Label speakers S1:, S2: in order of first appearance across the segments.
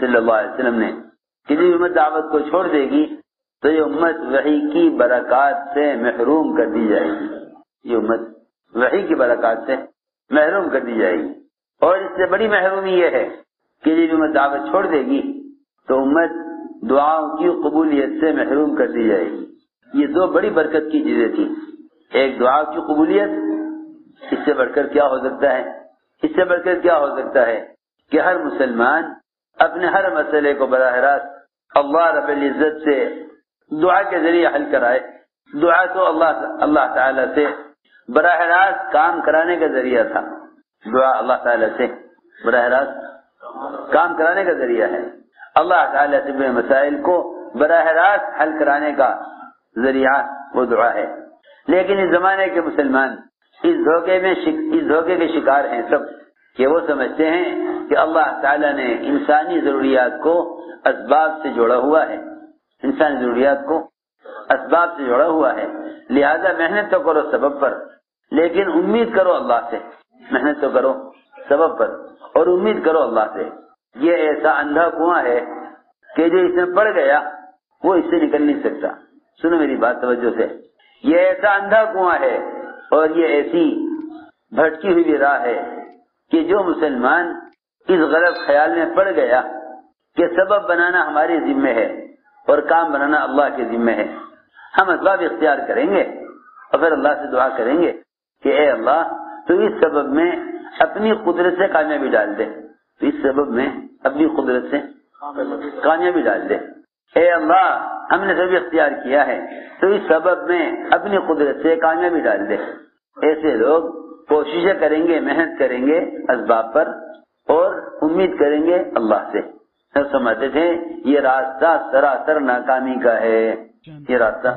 S1: صلی اللہ علیہ وسلم نے کہ جو امت دعوت کو چھوڑ دے گی تو یہ امت وحی کی برکات سے محروم کر دی جائے گی. یہ امت وحی کی برکات سے محروم کر دی جائے گی. اور اس سے بڑی محرومی یہ ہے کہ جو امت دعوت چھوڑ دے گی تو امت دعاؤں کی قبولیت سے محروم کر دی جائے گی. یہ دو بڑی برکت کی چیزیں تھیں. ایک دعا کی قبولیت، اس سے بڑھ کر کیا ہو سکتا ہے؟ اس سے بڑھ کر کیا ہو سکتا ہے کہ ہر مسلمان اپنے ہر مسئلے کو براہ راست اللہ رب العزت سے دعا کے ذریعے حل کرائے. دعا تو اللہ تعالیٰ سے براہ راست کام کرانے کا ذریعہ تھا. دعا اللہ تعالیٰ سے براہ راست کام کرانے کا ذریعہ ہے. اللہ تعالیٰ سے بے مسائل کو براہ راست حل کرانے کا ذریعہ وہ دعا ہے. لیکن اس زمانے کے مسلمان اس دھوکے کے شکار ہیں سب، کہ وہ سمجھتے ہیں کہ اللہ تعالیٰ نے انسانی ضروریات کو اسباب سے جوڑا ہوا ہے. انسانی ضروریات کو اسباب سے جوڑا ہوا ہے، لہذا محنت تو کرو سبب پر، لیکن امید کرو اللہ سے. محنت تو کرو سبب پر اور امید کرو اللہ سے. یہ ایسا اندھا کنواں ہے کہ جو اس میں پڑ گیا وہ اس سے نکل نہیں سکتا. سنو میری بات توجہ سے. یہ ایسا اندھا کنواں ہے اور یہ ایسی بھٹکی ہوئی راہ ہے کہ جو مسلمان اس غلط خیال میں پڑ گیا کہ سبب بنانا ہمارے ذمہ ہے اور کام بنانا اللہ کے ذمہ ہے، ہم اسباب اختیار کریں گے اور پھر اللہ سے دعا کریں گے کہ اے اللہ تو اس سبب میں اپنی قدرت سے کامیابی ڈال دے. تو اس سبب میں اپنی قدرت سے کامیابی ڈال دے. اے اللہ ہم نے سبب اختیار کیا ہے تو اس سبب میں اپنی قدرت سے کامیابی ڈال دے. ایسے لوگ کوششیں کریں گے، محنت کریں گے اسباب پر اور امید کریں گے اللہ سے. سب سمجھتے تھے یہ راستہ سراسر ناکامی کا ہے. یہ راستہ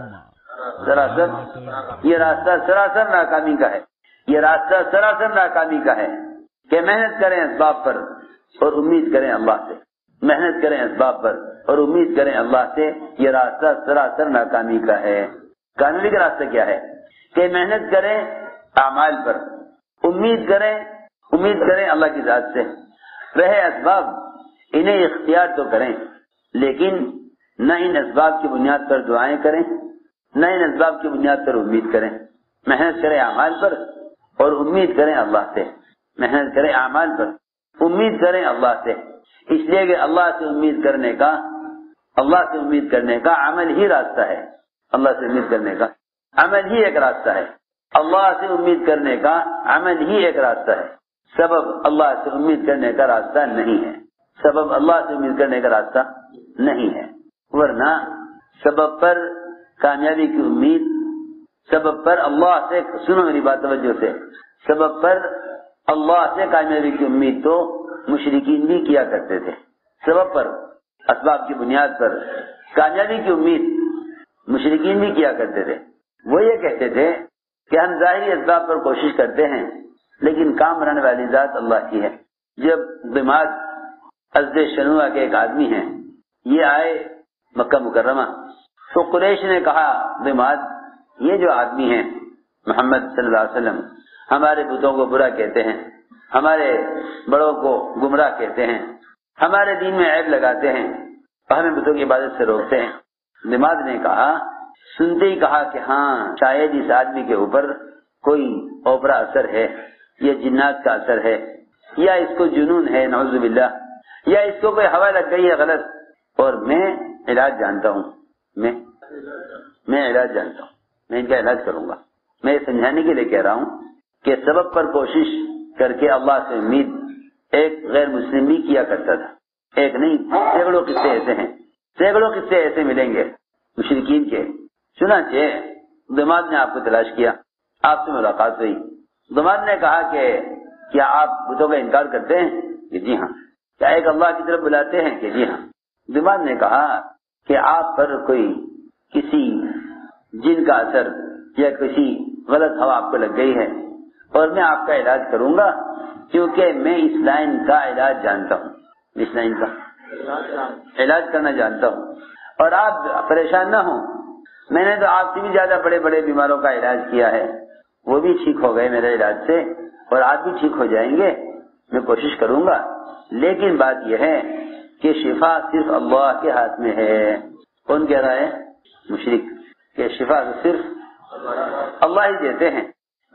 S1: سراسر ناکامی کا ہے. یہ راستہ سراسر ناکامی کا ہے کہ محنت کریں اسباب پر اور امید کریں اللہ سے. محنت کریں اسباب پر اور امید کریں اللہ سے. یہ راستہ سراسر ناکامی کا ہے. کامیابی کا راستہ کیا ہے کہ محنت کریں اعمال پر، امید کریں اللہ کی ذات سے. رہے اسباب انہیں اختیار تو کریں لیکن نہ ان اسباب کی بنیاد پر دعائیں کریں، نہ ان اسباب کی بنیاد پر امید کریں. محنت کریں اعمال پر اور امید کریں اللہ سے. محنت کریں اعمال پر، امید کریں اللہ سے. اس لیے کہ اللہ سے امید کرنے کا عمل ہی راستہ ہے. اللہ سے امید کرنے کا عمل ہی ایک راستہ ہے. اللہ سے امید کرنے کا عمل ہی ایک راستہ ہے. سبب اللہ سے امید کرنے کا راستہ نہیں ہے. سبب اللہ سے امید کرنے کا راستہ نہیں ہے. ورنہ سبب پر کامیابی کی امید، سبب پر اللہ سے، سنو میری بات توجہ سے، سبب پر اللہ سے کامیابی کی امید تو مشرکین بھی کیا کرتے تھے. سبب پر، اسباب کی بنیاد پر کامیابی کی امید مشرکین بھی کیا کرتے تھے. وہ یہ کہتے تھے کہ ہم ظاہری اسباب پر کوشش کرتے ہیں لیکن کام بنانے والی ذات اللہ کی ہے. جب دماغ ازد شنوع کے ایک آدمی ہیں، یہ آئے مکہ مکرمہ تو قریش نے کہا دماغ یہ جو آدمی ہیں محمد صلی اللہ علیہ وسلم ہمارے بتوں کو برا کہتے ہیں، ہمارے بڑوں کو گمراہ کہتے ہیں، ہمارے دین میں عیب لگاتے ہیں اور ہمیں بتوں کی عبادت سے روکتے ہیں. دماغ نے کہا، سنتے ہی کہا کہ ہاں شاید اس آدمی کے اوپر کوئی اوپرا اثر ہے، یہ جنات کا اثر ہے، یا اس کو جنون ہے نعوذ باللہ، یا اس کو کوئی ہوا لگ گئی ہے غلط، اور میں علاج جانتا ہوں، میں علاج جانتا ہوں، میں ان کا علاج کروں گا. میں یہ سمجھانے کے لیے کہہ رہا ہوں کہ سبب پر کوشش کر کے اللہ سے امید ایک غیر مسلم بھی کیا کرتا تھا. ایک نہیں، سینکڑوں قصے ایسے ہیں، سینکڑوں قصے ایسے ملیں گے مشرکین کے. چنانچہ دماغ نے آپ کو تلاش کیا، آپ سے ملاقات ہوئی. دماغ نے کہا کہ کیا آپ بتوں کا انکار کرتے ہیں؟ کہ جی ہاں. کیا ایک اللہ کی طرف بلاتے ہیں؟ کہ جی ہاں. دماغ نے کہا کہ آپ پر کوئی کسی جن کا اثر یا کسی غلط ہوا آپ کو لگ گئی ہے اور میں آپ کا علاج کروں گا کیونکہ میں اس لائن کا علاج جانتا ہوں، اس لائن کا علاج کرنا جانتا ہوں. اور آپ پریشان نہ ہوں، میں نے تو آپ سے بھی زیادہ بڑے بڑے بیماروں کا علاج کیا ہے، وہ بھی ٹھیک ہو گئے میرے علاج سے اور آپ بھی ٹھیک ہو جائیں گے. میں کوشش کروں گا، لیکن بات یہ ہے کہ شفا صرف اللہ کے ہاتھ میں ہے. کون کہہ رہا ہے؟ مشرک. کہ شفا صرف اللہ ہی دیتے ہیں،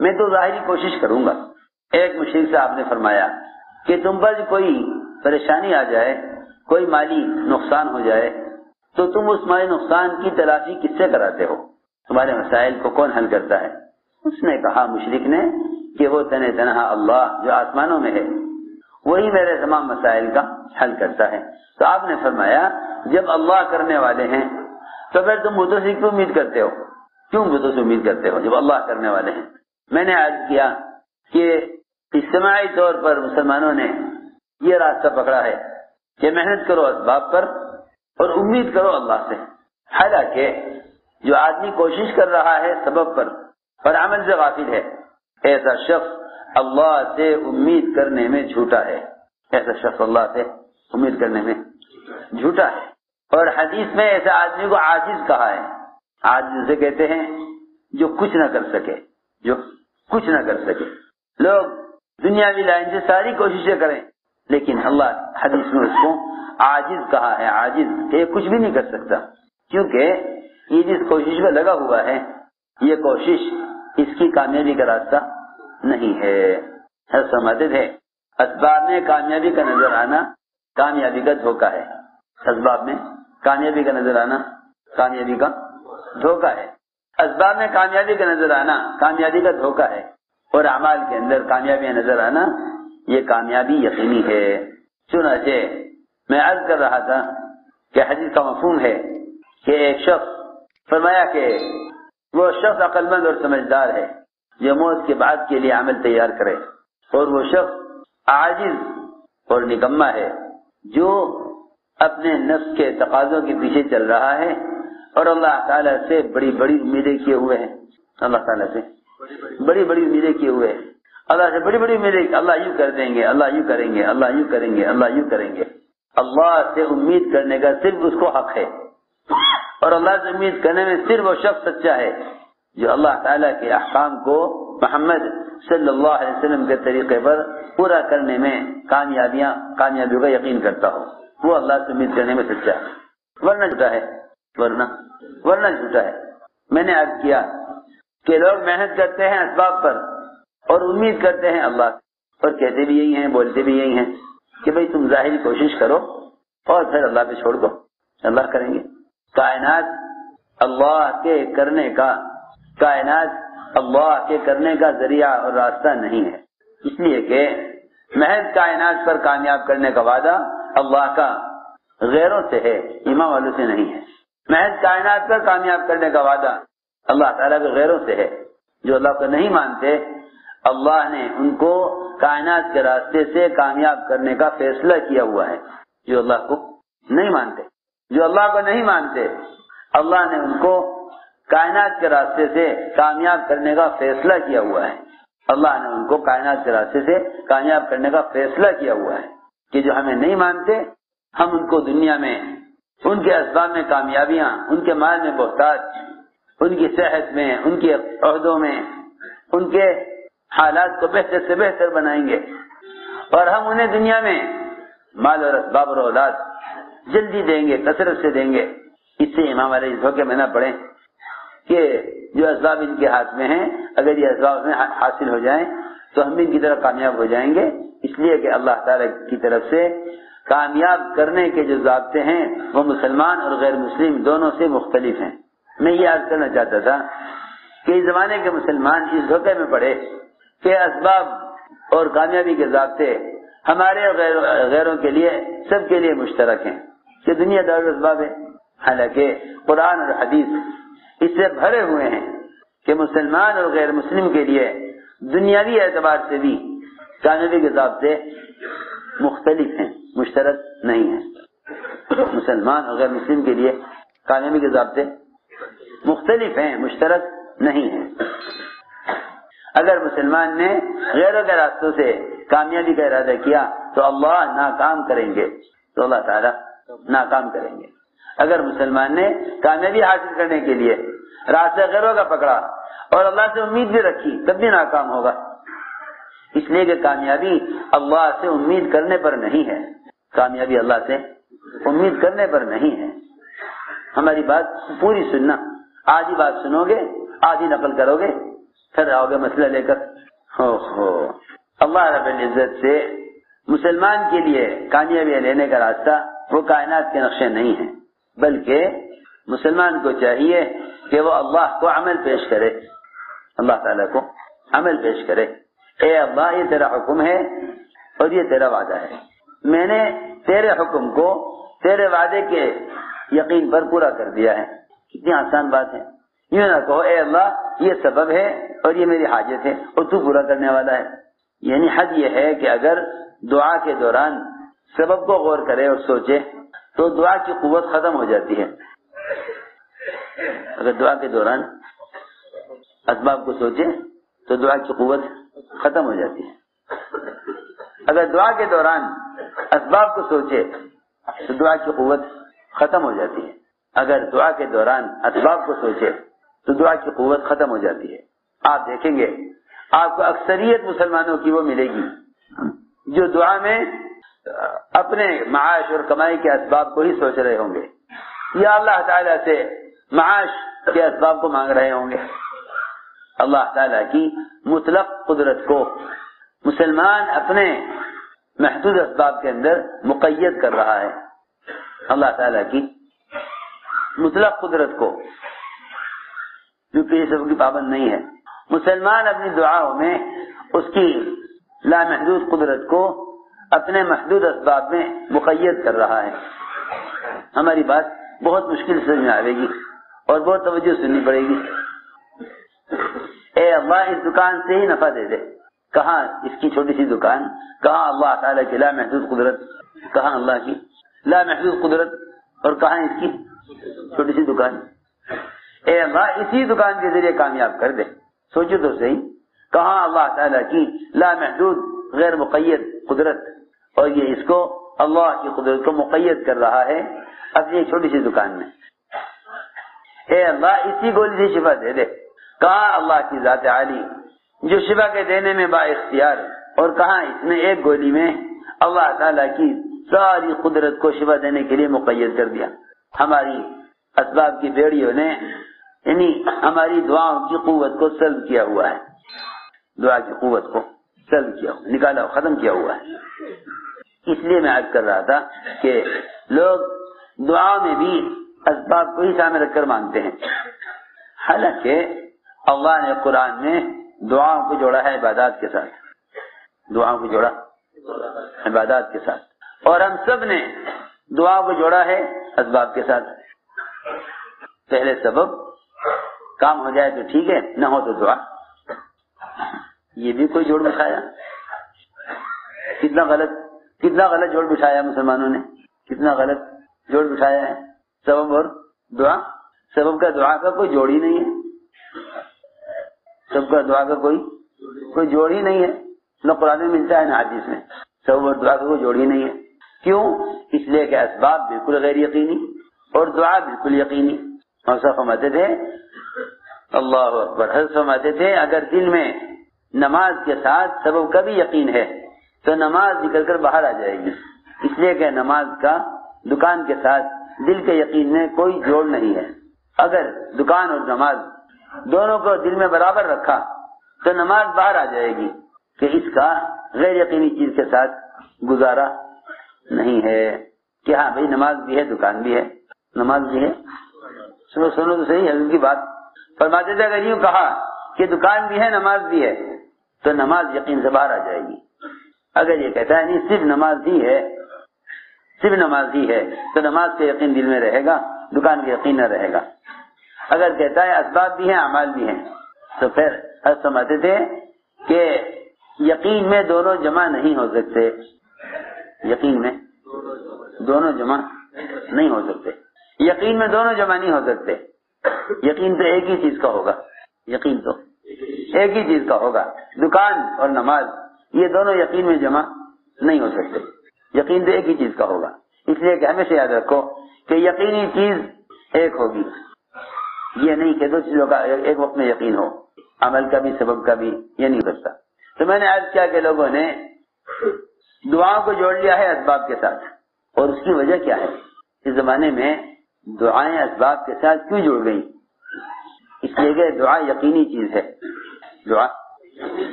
S1: میں تو ظاہری کوشش کروں گا. ایک مشرک سے آپ نے فرمایا کہ تم پر کوئی پریشانی آ جائے، کوئی مالی نقصان ہو جائے تو تم اس مالی نقصان کی تلافی کس سے کراتے ہو؟ تمہارے مسائل کو کون حل کرتا ہے؟ اس نے کہا مشرک نے کہ وہ تنہا اللہ جو آسمانوں میں ہے وہی میرے تمام مسائل کا حل کرتا ہے. تو آپ نے فرمایا جب اللہ کرنے والے ہیں تو پھر تم بتوں سے کیوں امید کرتے ہو؟ کیوں بتوں سے امید کرتے ہو جب اللہ کرنے والے ہیں؟ میں نے عرض کیا کہ اجتماعی طور پر مسلمانوں نے یہ راستہ پکڑا ہے کہ محنت کرو اسباب پر اور امید کرو اللہ سے. حالانکہ جو آدمی کوشش کر رہا ہے سبب پر عمل سے غافل ہے، ایسا شخص اللہ سے امید کرنے میں جھوٹا ہے. ایسا شخص اللہ سے امید کرنے میں جھوٹا ہے. اور حدیث میں ایسا آدمی کو عاجز کہا ہے. عاجز سے کہتے ہیں جو کچھ نہ کر سکے، جو کچھ نہ کر سکے. لوگ دنیاوی لائن سے ساری کوششیں کریں لیکن اللہ حدیث میں اس کو عاجز کہا ہے. عاجز یہ کچھ بھی نہیں کر سکتا، کیونکہ یہ جس کوشش میں لگا ہوا ہے یہ کوشش اس کی کامیابی کا راستہ نہیں ہے. سمجھتے ہے اسباب میں کامیابی کا نظر آنا کامیابی کا دھوکہ ہے. اسباب میں کامیابی کا نظر آنا کامیابی کا دھوکہ ہے. اسباب میں کامیابی کا نظر آنا کامیابی کا دھوکہ ہے، اور اعمال کے اندر کامیابیاں نظر آنا یہ کامیابی یقینی ہے. چنانچہ میں عرض کر رہا تھا کہ حدیث کا مفہوم ہے کہ ایک شخص فرمایا کہ وہ شخص عقل مند اور سمجھدار ہے جو موت کے بعد کے لیے عمل تیار کرے، اور وہ شخص عاجز اور نکما ہے جو اپنے نفس کے تقاضوں کے پیچھے چل رہا ہے اور اللہ تعالیٰ سے بڑی بڑی امیدیں کیے ہوئے ہیں. اللہ تعالیٰ سے بڑی بڑی امیدیں کیے ہوئے ہیں. اللہ سے بڑی بڑی امیدیں، اللہ یوں کر دیں گے، اللہ یوں کریں گے، اللہ یوں کریں گے، اللہ یوں کریں گے. اللہ سے امید کرنے کا صرف اس کو حق ہے، اور اللہ سے امید کرنے میں صرف وہ شخص سچا ہے جو اللہ تعالیٰ کے احکام کو محمد صلی اللہ علیہ وسلم کے طریقے پر پورا کرنے میں کامیابیوں کا یقین کرتا ہو. وہ اللہ سے امید کرنے میں سچا ہے، ورنہ جھوٹا ہے. ورنہ جھوٹا ہے. میں نے عرض کیا کہ لوگ محنت کرتے ہیں اسباب پر اور امید کرتے ہیں اللہ سے، اور کہتے بھی یہی ہیں، بولتے بھی یہی ہیں کہ بھئی تم ظاہری کوشش کرو اور پھر اللہ پہ چھوڑ دو، اللہ کریں گے. کائنات اللہ کے کرنے کا ذریعہ اور راستہ نہیں ہے، اس لیے کہ محض کائنات پر کامیاب کرنے کا وعدہ اللہ کا غیروں سے ہے، ایمان والوں سے نہیں ہے. محض کائنات پر کامیاب کرنے کا وعدہ اللہ تعالیٰ کے غیروں سے ہے. جو اللہ کو نہیں مانتے اللہ نے ان کو کائنات کے راستے سے کامیاب کرنے کا فیصلہ کیا ہوا ہے. جو اللہ کو نہیں مانتے اللہ نے ان کو کائنات کے راستے سے کامیاب کرنے کا فیصلہ کیا ہوا ہے. اللہ نے ان کو کائنات کے راستے سے کامیاب کرنے کا فیصلہ کیا ہوا ہے کہ جو ہمیں نہیں مانتے ہم ان کو دنیا میں ان کے اسباب میں کامیابیاں، ان کے مال میں بہتات، ان کی صحت میں، ان کے عہدوں میں، ان کے حالات کو بہتر سے بہتر بنائیں گے، اور ہم انہیں دنیا میں مال اور اسباب اور اولاد جلدی دیں گے، کثرت سے دیں گے. اس سے امام علیہ اس دھوکے میں نہ پڑے کہ جو اسباب ان کے ہاتھ میں ہیں اگر یہ اسباب میں حاصل ہو جائیں تو ہم بھی ان کی طرف کامیاب ہو جائیں گے. اس لیے کہ اللہ تعالیٰ کی طرف سے کامیاب کرنے کے جو ضابطے ہیں وہ مسلمان اور غیر مسلم دونوں سے مختلف ہیں. میں یہ عرض کرنا چاہتا تھا کہ اس زمانے کے مسلمان اس دھوکے میں پڑے کہ اسباب اور کامیابی کے ضابطے ہمارے اور غیروں کے لیے سب کے لیے مشترک ہیں کہ دنیا دار اسباب ہے. حالانکہ قرآن اور حدیث اس سے بھرے ہوئے ہیں کہ مسلمان اور غیر مسلم کے لیے دنیاوی اعتبار سے بھی کامیابی کے ضابطے مختلف ہیں، مشترک نہیں ہیں. مسلمان اور غیر مسلم کے لیے کامیابی کے ضابطے مختلف ہیں، مشترک نہیں ہیں. اگر مسلمان نے غیروں کے راستوں سے کامیابی کا ارادہ کیا تو اللہ ناکام کریں گے، تو اللہ تعالیٰ ناکام کریں گے. اگر مسلمان نے کامیابی حاصل کرنے کے لیے راستہ غیروں کا پکڑا اور اللہ سے امید بھی رکھی تب بھی ناکام ہوگا. اس لیے کہ کامیابی اللہ سے امید کرنے پر نہیں ہے، کامیابی اللہ سے امید کرنے پر نہیں ہے. ہماری بات پوری سننا. آدھی بات سنو گے، آدھی نقل کرو گے، پھر آؤ گے مسئلہ لے کر. اللہ رب العزت سے مسلمان کے لیے کامیابی لینے کا راستہ وہ کائنات کے نقشے نہیں ہیں، بلکہ مسلمان کو چاہیے کہ وہ اللہ کو عمل پیش کرے، اللہ تعالیٰ کو عمل پیش کرے. اے اللہ، یہ تیرا حکم ہے اور یہ تیرا وعدہ ہے. میں نے تیرے حکم کو تیرے وعدے کے یقین پر پورا کر دیا ہے. کتنی آسان بات ہے. یوں نہ کہو اے اللہ یہ سبب ہے اور یہ میری حاجت ہے اور تو پورا کرنے والا ہے. یعنی حد یہ ہے کہ اگر دعا کے دوران سبب کو غور کرے اور سوچے تو دعا کی قوت ختم ہو جاتی ہے. اگر دعا کے دوران اسباب کو سوچے تو دعا کی قوت ختم ہو جاتی ہے. اگر دعا کے دوران اسباب کو سوچے تو دعا کی قوت ختم ہو جاتی ہے. اگر دعا کے دوران اسباب کو سوچے تو دعا کی قوت ختم ہو جاتی ہے. آپ دیکھیں گے آپ کو اکثریت مسلمانوں کی وہ ملے گی جو دعا میں اپنے معاش اور کمائی کے اسباب کو ہی سوچ رہے ہوں گے یا اللہ تعالیٰ سے معاش کے اسباب کو مانگ رہے ہوں گے. اللہ تعالیٰ کی مطلق قدرت کو مسلمان اپنے محدود اسباب کے اندر مقید کر رہا ہے. اللہ تعالیٰ کی مطلق قدرت کو جو کسی سب کی پابند نہیں ہے، مسلمان اپنی دعاؤں میں اس کی لامحدود قدرت کو اپنے محدود اسباب میں مقید کر رہا ہے. ہماری بات بہت مشکل سے میں آئے گی اور بہت توجہ سننی پڑے گی. اے اللہ اس دکان سے ہی نفع دے دے. کہاں اس کی چھوٹی سی دکان، کہاں اللہ تعالیٰ کی لامحدود قدرت، کہاں اللہ کی لامحدود قدرت اور کہاں اس کی چھوٹی سی دکان. اے اللہ اسی دکان کے ذریعے کامیاب کر دے. سوچو تو صحیح، کہاں اللہ تعالیٰ کی لامحدود غیر مقید قدرت اور یہ اس کو اللہ کی قدرت کو مقید کر رہا ہے اپنی چھوٹی سی دکان میں. اے اللہ اسی گولی سے شفا دے دے. کہاں اللہ کی ذات عالی جو شفا کے دینے میں با اختیار، اور کہاں اس نے ایک گولی میں اللہ تعالیٰ کی ساری قدرت کو شفا دینے کے لیے مقید کر دیا. ہماری اسباب کی بیڑیوں نے یعنی ہماری دعاؤں کی قوت کو سلب کیا ہوا ہے. دعا کی قوت کو سلب کیا ہوا، نکالا ختم کیا ہوا ہے. اس لیے میں عرض کر رہا تھا کہ لوگ دعا میں بھی اسباب کو ہی سامنے رکھ کر مانگتے ہیں، حالانکہ اللہ نے قرآن میں دعاؤں کو جوڑا ہے عبادات کے ساتھ. دعاؤں کو جوڑا عبادات کے ساتھ، اور ہم سب نے دعا کو جوڑا ہے اسباب کے ساتھ. پہلے سبب کام ہو جائے تو ٹھیک ہے، نہ ہو تو دعا. یہ بھی کوئی جوڑ بٹھایا. کتنا غلط جوڑ بٹھایا مسلمانوں نے، کتنا غلط جوڑ بٹھایا ہے. سبب اور دعا، سبب کا دعا کا کوئی جوڑ ہی نہیں ہے. سبب کا دعا کا کوئی جوڑ ہی نہیں ہے. نہ قرآن میں ملتا ہے نہ حدیث میں. سبب اور دعا کا کوئی جوڑ ہی نہیں ہے. کیوں؟ اس لیے کہ اسباب بالکل غیر یقینی اور دعا بالکل یقینی. اور سب فرماتے تھے اللہ اکبر، حضرت فرماتے تھے اگر دل میں نماز کے ساتھ سبب کا بھی یقین ہے تو نماز نکل کر باہر آ جائے گی. اس لیے کہ نماز کا دکان کے ساتھ دل کے یقین میں کوئی جوڑ نہیں ہے. اگر دکان اور نماز دونوں کو دل میں برابر رکھا تو نماز باہر آ جائے گی کہ اس کا غیر یقینی چیز کے ساتھ گزارا نہیں ہے. کہ ہاں بھائی نماز بھی ہے، دکان بھی ہے، نماز بھی ہے. سنو تو صحیح ہے ان کی بات. فرماتے تھے اگر یوں کہا کہ دکان بھی ہے نماز بھی ہے تو نماز یقین سے باہر آ جائے گی. اگر یہ کہتا ہے نہیں صرف نماز ہی ہے تو نماز کا یقین دل میں رہے گا، دکان کا یقین نہ رہے گا. اگر کہتا ہے اسباب بھی ہیں اعمال بھی ہیں تو پھر حضرت فرماتے تھے کہ یقین میں دونوں جمع نہیں ہو سکتے. یقین میں دونوں جمع نہیں ہو سکتے. یقین میں دونوں جمع نہیں ہو سکتے. یقین تو ایک ہی چیز کا ہوگا. یقین تو ایک ہی چیز کا ہوگا. دکان اور نماز یہ دونوں یقین میں جمع نہیں ہو سکتے. یقین تو ایک ہی چیز کا ہوگا. اس لیے کہ ہمیشہ یاد رکھو کہ یقینی چیز ایک ہوگی. یہ نہیں کہ دو چیزوں کا ایک وقت میں یقین ہو، عمل کا بھی سبب کا بھی، یہ نہیں ہو سکتا. تو میں نے عرض کیا کہ لوگوں نے دعاؤں کو جوڑ لیا ہے اسباب کے ساتھ. اور اس کی وجہ کیا ہے؟ اس زمانے میں دعائیں اسباب کے ساتھ کیوں جڑ گئی؟ اس لیے کہ دعا یقینی چیز ہے، دعا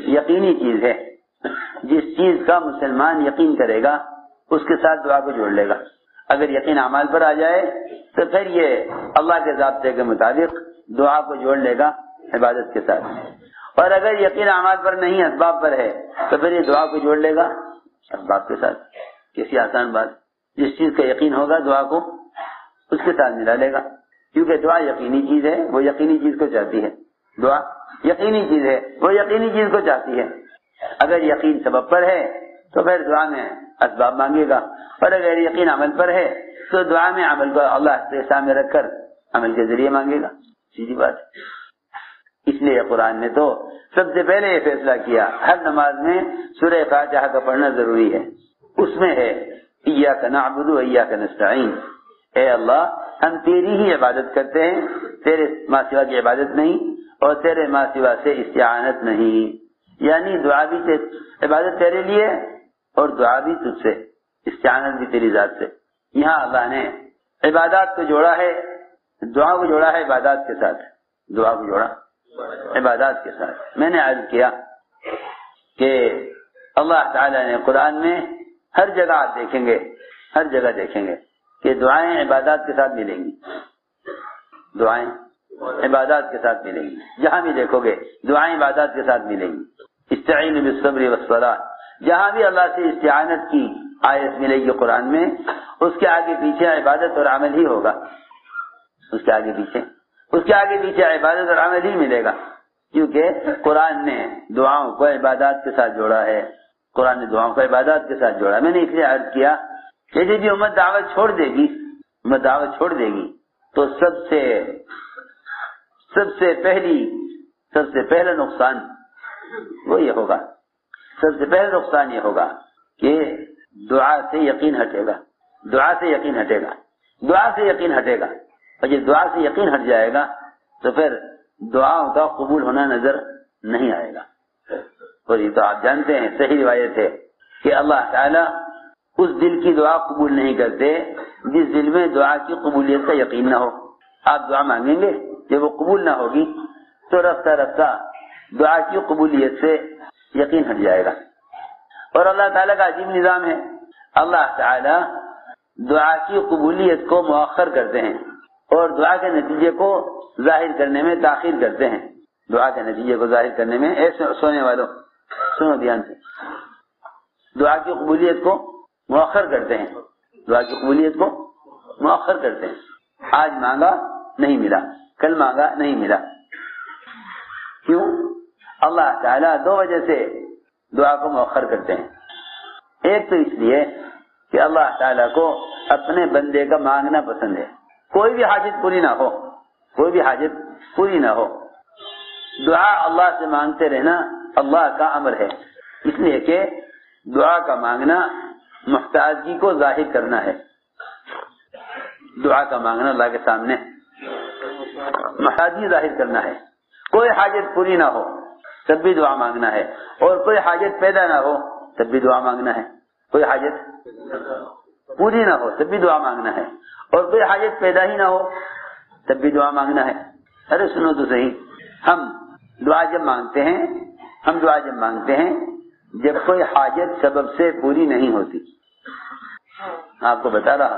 S1: یقینی چیز ہے. جس چیز کا مسلمان یقین کرے گا اس کے ساتھ دعا کو جوڑ لے گا. اگر یقین اعمال پر آ جائے تو پھر یہ اللہ کے ضابطے کے مطابق دعا کو جوڑ لے گا عبادت کے ساتھ. اور اگر یقین اعمال پر نہیں اسباب پر ہے تو پھر یہ دعا کو جوڑ لے گا اسباب کے ساتھ. کیسی آسان بات. جس چیز کا یقین ہوگا دعا کو اس کے ساتھ ملا لے گا، کیونکہ دعا یقینی چیز ہے، وہ یقینی چیز کو چاہتی ہے. دعا یقینی چیز ہے، وہ یقینی چیز کو چاہتی ہے. اگر یقین سبب پر ہے تو پھر دعا میں اسباب مانگے گا، اور اگر یقین عمل پر ہے تو دعا میں عمل کو اللہ کے سامنے رکھ کر عمل کے ذریعے مانگے گا. سیدھی بات. اس لیے قرآن نے تو سب سے پہلے یہ فیصلہ کیا ہر نماز میں سورہ فاتحہ کا پڑھنا ضروری ہے. اس میں ہے ایاک نعبد و ایاک نستعین، اے اللہ ہم تیری ہی عبادت کرتے ہیں، تیرے ماں سوا کی عبادت نہیں، اور تیرے ماں سوا سے استعانت نہیں. یعنی دعا بھی عبادت تیرے لیے اور دعا بھی تجھ سے، استعانت بھی تیری ذات سے. یہاں اللہ نے عبادات کو جوڑا ہے، دعا کو جوڑا ہے عبادات کے ساتھ، دعا کو جوڑا عبادات کے ساتھ. میں نے عرض کیا کہ اللہ تعالی نے قرآن میں ہر جگہ آپ دیکھیں گے، ہر جگہ دیکھیں گے کہ دعائیں عبادات کے ساتھ ملیں گی، دعائیں عبادات کے ساتھ ملیں گی. جہاں بھی دیکھو گے دعائیں عبادات کے ساتھ ملیں گی. استعینوا بالصبر والصلاۃ، جہاں بھی اللہ سے استعانت کی آیت ملے گی قرآن میں، اس کے آگے پیچھے عبادت اور عمل ہی ہوگا. اس کے آگے پیچھے عبادت اور عمل ہی ملے گا، کیونکہ قرآن نے دعاؤں کو عبادات کے ساتھ جوڑا ہے. قرآن نے دعاؤں کو عبادات کے ساتھ جوڑا. میں نے اس لیے عرض کیا کہ جب بھی امت دعوت چھوڑ دے گی تو سب سے پہلا نقصان وہ یہ ہوگا، سب سے پہلا نقصان یہ ہوگا کہ دعا سے یقین ہٹے گا. اور جب دعا سے یقین ہٹ جائے گا تو پھر دعاؤں کا قبول ہونا نظر نہیں آئے گا. اور یہ تو آپ جانتے ہیں، صحیح روایت ہے کہ اللہ تعالیٰ اس دل کی دعا قبول نہیں کرتے جس دل میں دعا کی قبولیت کا یقین نہ ہو. آپ دعا مانگیں گے، جب وہ قبول نہ ہوگی تو رفتہ رفتہ دعا کی قبولیت سے یقین ہٹ جائے گا. اور اللہ تعالیٰ کا عجیب نظام ہے، اللہ تعالیٰ دعا کی قبولیت کو مؤخر کرتے ہیں اور دعا کے نتیجے کو ظاہر کرنے میں تاخیر کرتے ہیں. دعا کے نتیجے کو ظاہر کرنے میں، ایسے سونے والوں سنو دھیان سے، دعا کی قبولیت کو مؤخر کرتے ہیں. دعا کی قبولیت کو مؤخر کرتے ہیں. آج مانگا نہیں ملا، کل مانگا نہیں ملا. کیوں؟ اللہ تعالیٰ دو وجہ سے دعا کو مؤخر کرتے ہیں. ایک تو اس لیے کہ اللہ تعالیٰ کو اپنے بندے کا مانگنا پسند ہے. کوئی بھی حاجت پوری نہ ہو، دعا اللہ سے مانگتے رہنا اللہ کا امر ہے. اس لیے کہ دعا کا مانگنا محتاجی کو ظاہر کرنا ہے. دعا کا مانگنا اللہ کے سامنے محتاجی ظاہر کرنا ہے. کوئی حاجت پوری نہ ہو تب بھی دعا مانگنا ہے، اور کوئی حاجت پیدا نہ ہو تب بھی دعا مانگنا ہے. کوئی حاجت پوری نہ ہو تب بھی دعا مانگنا ہے، اور کوئی حاجت پیدا ہی نہ ہو تب بھی دعا مانگنا ہے. ارے سنو تو صحیح، ہم دعا جب مانگتے ہیں جب کوئی حاجت سبب سے پوری نہیں ہوتی. آپ کو بتا رہا،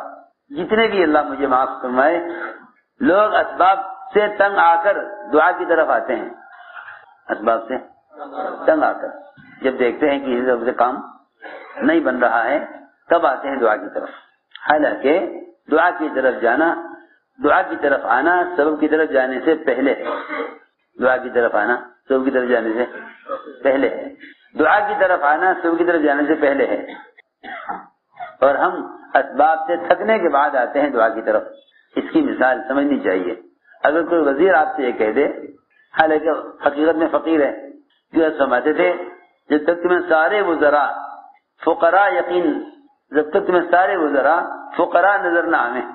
S1: جتنے بھی اللہ مجھے معاف فرمائے لوگ اسباب سے تنگ آ کر دعا کی طرف آتے ہیں. اسباب سے تنگ آ کر جب دیکھتے ہیں کہ اس سبب سے کام نہیں بن رہا ہے تب آتے ہیں دعا کی طرف. حالانکہ دعا کی طرف آنا سبب کی طرف جانے سے پہلے ہے. دعا کی طرف آنا سبب کی طرف جانے سے پہلے ہے. دعا کی طرف آنا سبب کی طرف جانے سے پہلے ہے. اور ہم اسباب سے تھکنے کے بعد آتے ہیں دعا کی طرف. اس کی مثال سمجھنی چاہیے. اگر کوئی وزیر آپ سے یہ کہہ دے، حالانکہ حقیقت میں فقیر ہے، جو فرماتے تھے جب تک تمہیں سارے وزراء فقراء نظر نہ آئیں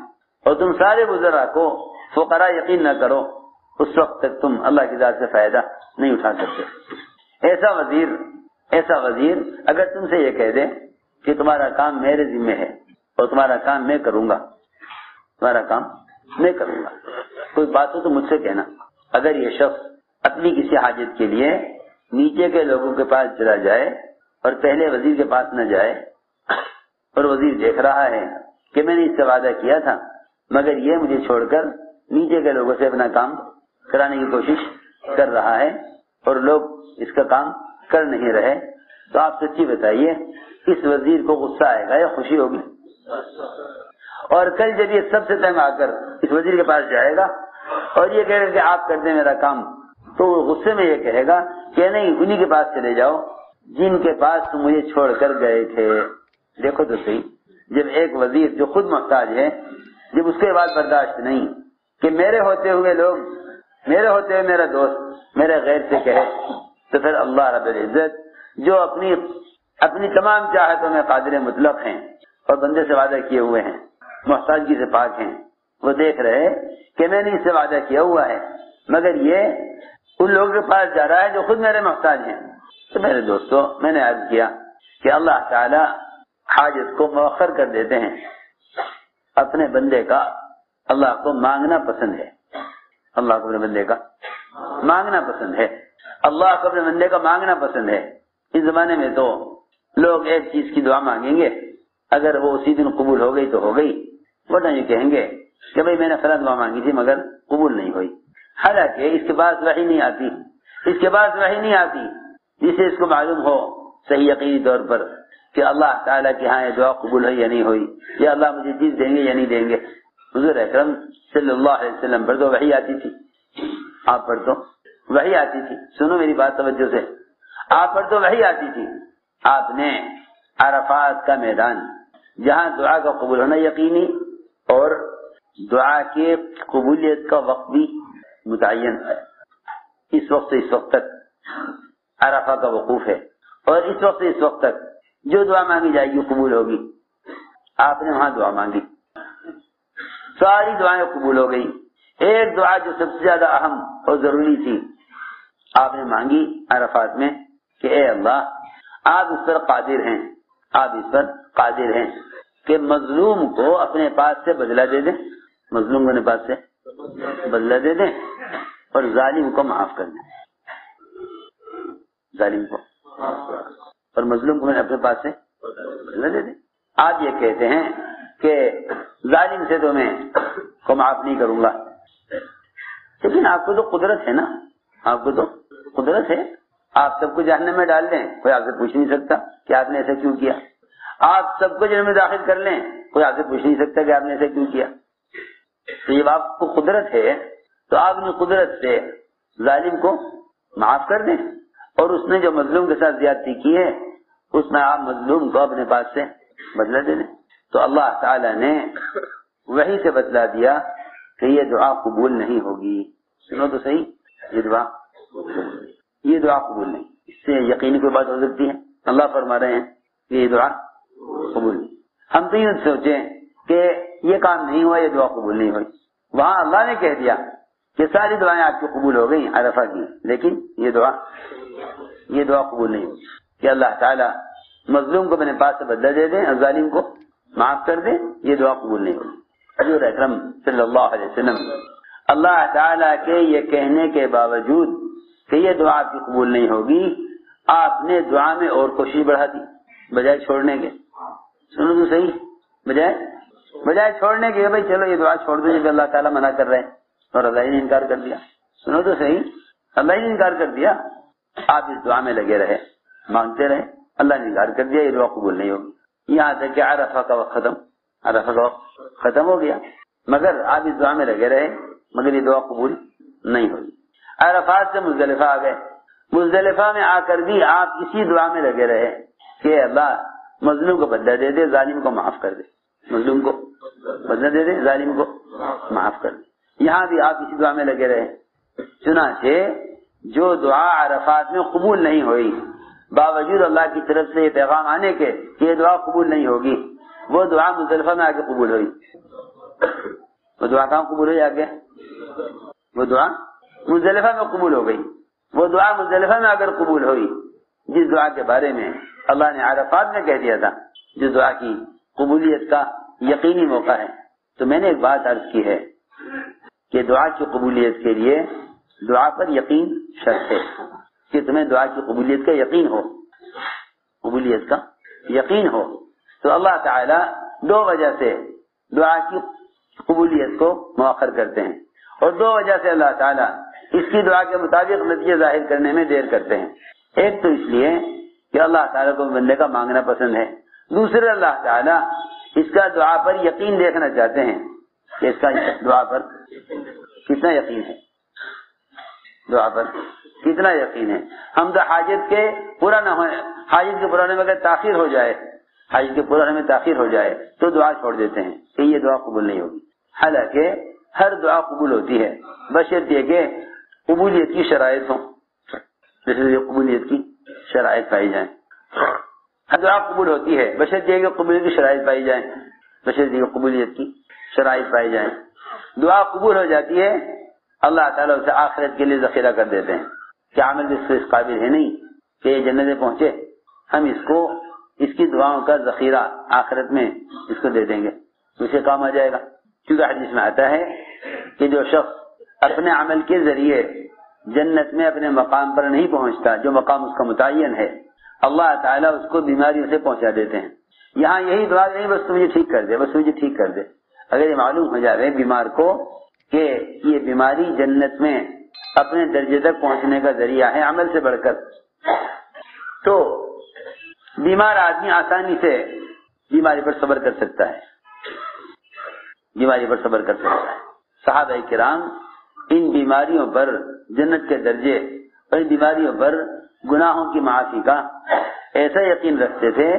S1: اور تم سارے وزراء کو فقراء یقین نہ کرو، اس وقت تک تم اللہ کی ذات سے فائدہ نہیں اٹھا سکتے. ایسا وزیر اگر تم سے یہ کہہ دے کہ تمہارا کام میرے ذمہ ہے، اور تمہارا کام میں کروں گا، تمہارا کام میں کروں گا، کوئی بات ہو تو مجھ سے کہنا۔ اگر یہ شخص اپنی کسی حاجت کے لیے نیچے کے لوگوں کے پاس چلا جائے اور پہلے وزیر کے پاس نہ جائے، اور وزیر دیکھ رہا ہے کہ میں نے اس سے وعدہ کیا تھا مگر یہ مجھے چھوڑ کر نیچے کے لوگوں سے اپنا کام کرانے کی کوشش کر رہا ہے اور لوگ اس کا کام کر نہیں رہے، تو آپ سچی بتائیے اس وزیر کو غصہ آئے گا یا خوشی ہوگی؟ اور کل جب یہ سب سے تنگ آ کر اس وزیر کے پاس جائے گا اور یہ کہے گا کہ آپ کر دیں میرا کام، تو وہ غصے میں یہ کہے گا کہ نہیں، انہی کے پاس چلے جاؤ جن کے پاس تم مجھے چھوڑ کر گئے تھے۔ دیکھو تو صحیح، جب ایک وزیر جو خود محتاج ہے، جب اس کے بعد برداشت نہیں کہ میرے ہوتے ہوئے لوگ، میرے ہوتے ہوئے میرا دوست میرے غیر سے کہے، تو پھر اللہ رب العزت جو اپنی تمام چاہتوں میں قادر مطلق ہیں اور بندے سے وعدہ کیے ہوئے ہیں، محتاجگی سے پاک ہیں، وہ دیکھ رہے کہ میں نے اس سے وعدہ کیا ہوا ہے مگر یہ ان لوگوں کے پاس جا رہا ہے جو خود میرے محتاج ہیں۔ تو میرے دوستو، میں نے عرض کیا کہ اللہ تعالی حاجت کو مؤخر کر دیتے ہیں، اپنے بندے کا اللہ کو مانگنا پسند ہے، اللہ کو اپنے بندے کا مانگنا پسند ہے، اللہ کو اپنے بندے کا مانگنا پسند ہے۔ اس زمانے میں تو لوگ ایک چیز کی دعا مانگیں گے، اگر وہ اسی دن قبول ہو گئی تو ہو گئی، ورنہ یہ کہیں گے کہ بھئی میں نے فلاں دعا مانگی تھی مگر قبول نہیں ہوئی، حالانکہ اس کے بعد وحی نہیں آتی، اس کے بعد وحی نہیں آتی جسے اس کو معلوم ہو صحیح یقینی طور پر کہ اللہ تعالیٰ کی ہاں یہ دعا قبول ہوئی یا نہیں ہوئی، یا اللہ مجھے چیز دیں گے یا نہیں دیں گے۔ حضور اکرم صلی اللہ علیہ وسلم پر تو وحی آتی تھی، آپ پر تو وحی آتی تھی، سنو میری بات توجہ سے، آپ پر تو وحی آتی تھی، آپ نے عرفات کا میدان جہاں دعا کا قبول ہونا یقینی اور دعا کے قبولیت کا وقت بھی متعین ہے، اس وقت سے اس وقت تک عرفہ کا وقوف ہے، اور اس وقت سے اس وقت تک جو دعا مانگی جائے گی قبول ہوگی۔ آپ نے وہاں دعا مانگی، ساری دعائیں قبول ہو گئی، ایک دعا جو سب سے زیادہ اہم اور ضروری تھی آپ نے مانگی عرفات میں کہ اے اللہ آپ اس پر قادر ہیں، آپ اس پر قادر ہیں کہ مظلوم کو اپنے پاس سے بدلہ دے دیں، مظلوم کو اپنے پاس سے بدلہ دے دیں اور ظالم کو معاف کر دیں، ظالم کو اور مظلوم کو میں اپنے پاس سے بدلہ دے دیں۔ آپ یہ کہتے ہیں کہ ظالم سے تو میں کو معاف نہیں کروں گا، لیکن آپ کو تو قدرت ہے نا، آپ کو تو قدرت ہے، آپ سب کو جہنم میں ڈال دیں، کوئی آپ سے پوچھ نہیں سکتا کہ آپ نے ایسا کیوں کیا، آپ سب کو جنم میں داخل کر لیں، کوئی آپ سے پوچھ نہیں سکتا کہ آپ نے ایسا کیوں کیا۔ تو جب آپ کو قدرت ہے تو آپ نے قدرت سے ظالم کو معاف کر دیں، اور اس نے جو مظلوم کے ساتھ زیادتی کی ہے اس میں آپ مظلوم کو اپنے پاس سے بدلہ دے دیں۔ تو اللہ تعالی نے وحی سے بدلا دیا کہ یہ دعا قبول نہیں ہوگی، سنو تو صحیح، یہ دعا قبول نہیں، اس سے یقینی کوئی بات ہو سکتی ہے؟ اللہ فرما رہے ہیں کہ یہ دعا قبول نہیں۔ ہم تو یہ سوچیں کہ یہ کام نہیں ہوا، یہ دعا قبول نہیں ہوئی، وہاں اللہ نے کہہ دیا کہ ساری دعائیں آپ کی قبول ہو گئی عرفہ کی، لیکن یہ دعا قبول نہیں ہوئی کہ اللہ تعالیٰ مظلوم کو اپنے پاس سے بدلہ دے دیں اور ظالم کو معاف کر دیں، یہ دعا قبول نہیں ہوئی۔ حضور اکرم صلی اللہ علیہ وسلم اللہ تعالیٰ کے یہ کہنے کے باوجود کہ یہ دعا آپ کی قبول نہیں ہوگی، آپ نے دعا میں اور کوشش بڑھا دی بجائے چھوڑنے کے، سنو تو صحیح، بجائے چھوڑنے کے بھائی چلو یہ دعا چھوڑ دو جب اللہ تعالیٰ منع کر رہے ہیں، اور اللہ نے انکار کر دیا، سنو تو صحیح، اللہ نے انکار کر دیا، آپ اس دعا میں لگے رہے، مانگتے رہے، اللہ نے انکار کر دیا، یہ دعا قبول نہیں ہوگی، یہاں تک کہ عرفہ کا وقت ختم ہو گیا، مگر آپ اس دعا میں لگے رہے، مگر یہ دعا قبول نہیں ہوگی۔ عرفات سے مزدلفہ آ گئے، مزدلفہ میں آ کر بھی آپ اسی دعا میں لگے رہے کہ اللہ مظلوم کو بدلہ دے دے، ظالم کو معاف کر دے، مظلوم کو بدلہ دے دے، ظالم کو معاف کر دے، یہاں بھی آپ اسی دعا میں لگے رہے۔ چنانچہ جو دعا عرفات میں قبول نہیں ہوئی، باوجود اللہ کی طرف سے یہ پیغام آنے کے کہ یہ دعا قبول نہیں ہوگی، وہ دعا مزدلفہ میں آ کے قبول ہوئی، وہ دعا کہاں قبول ہوئی آگے؟ وہ دعا مزدلفہ میں قبول ہو گئی، وہ دعا مزدلفہ میں اگر قبول ہوئی جس دعا کے بارے میں اللہ نے عرفات میں کہہ دیا تھا، جس دعا کی قبولیت کا یقینی موقع ہے. تو میں نے ایک بات عرض کی ہے کہ دعا کی قبولیت کے لیے دعا پر یقین شرط ہے کہ تمہیں دعا کی قبولیت کا یقین ہو، قبولیت کا یقین ہو. تو اللہ تعالی دو وجہ سے دعا کی قبولیت کو مؤخر کرتے ہیں، اور دو وجہ سے اللہ تعالی اس کی دعا کے مطابق نتیجے ظاہر کرنے میں دیر کرتے ہیں. ایک تو اس لیے کہ اللہ تعالیٰ کو بندے کا مانگنا پسند ہے، دوسرے اللہ تعالیٰ اس کا دعا پر یقین دیکھنا چاہتے ہیں کہ اس کا دعا پر کتنا یقین ہے، دعا پر کتنا یقین ہے. ہم تو حاجت کے پورا نہ ہوئے، حاجت کے پورا ہونے میں اگر تاخیر ہو جائے، حاجت کے پورا ہونے میں تاخیر ہو جائے تو دعا چھوڑ دیتے ہیں کہ یہ دعا قبول نہیں ہوگی. حالانکہ ہر دعا قبول ہوتی ہے بشرطیہ کہ قبولیت کی شرائط ہوں، جیسے قبولیت کی شرائط پائی جائیں. ہر دعا قبول ہوتی ہے بشرطیہ کہ قبولیت کی شرائط پائی جائیں، بشرطیہ کہ قبولیت کی شرائط پائی جائیں. دعا قبول ہو جاتی ہے، اللہ تعالیٰ اسے آخرت کے لیے ذخیرہ کر دیتے ہیں کہ عمل اس قابل ہے نہیں کہ یہ جنت پہنچے، ہم اس کی دعاؤں کا ذخیرہ آخرت میں اس کو دے دیں گے، اسے کام آ جائے گا. کیونکہ حدیث میں آتا ہے کہ جو شخص اپنے عمل کے ذریعے جنت میں اپنے مقام پر نہیں پہنچتا، جو مقام اس کا متعین ہے، اللہ تعالیٰ اس کو بیماریوں سے پہنچا دیتے ہیں. یہاں یہی دعا نہیں بس تم مجھے ٹھیک کر دے، بس مجھے ٹھیک کر دے. اگر یہ معلوم ہو جائے بیمار کو کہ یہ بیماری جنت میں اپنے درجے تک پہنچنے کا ذریعہ ہے عمل سے بڑھ کر، تو بیمار آدمی آسانی سے بیماری پر صبر کر سکتا ہے، بیماری پر صبر کر سکتا ہے. صحابہ کرام ان بیماریوں پر جنت کے درجے اور ان بیماریوں پر گناہوں کی معافی کا ایسا یقین رکھتے تھے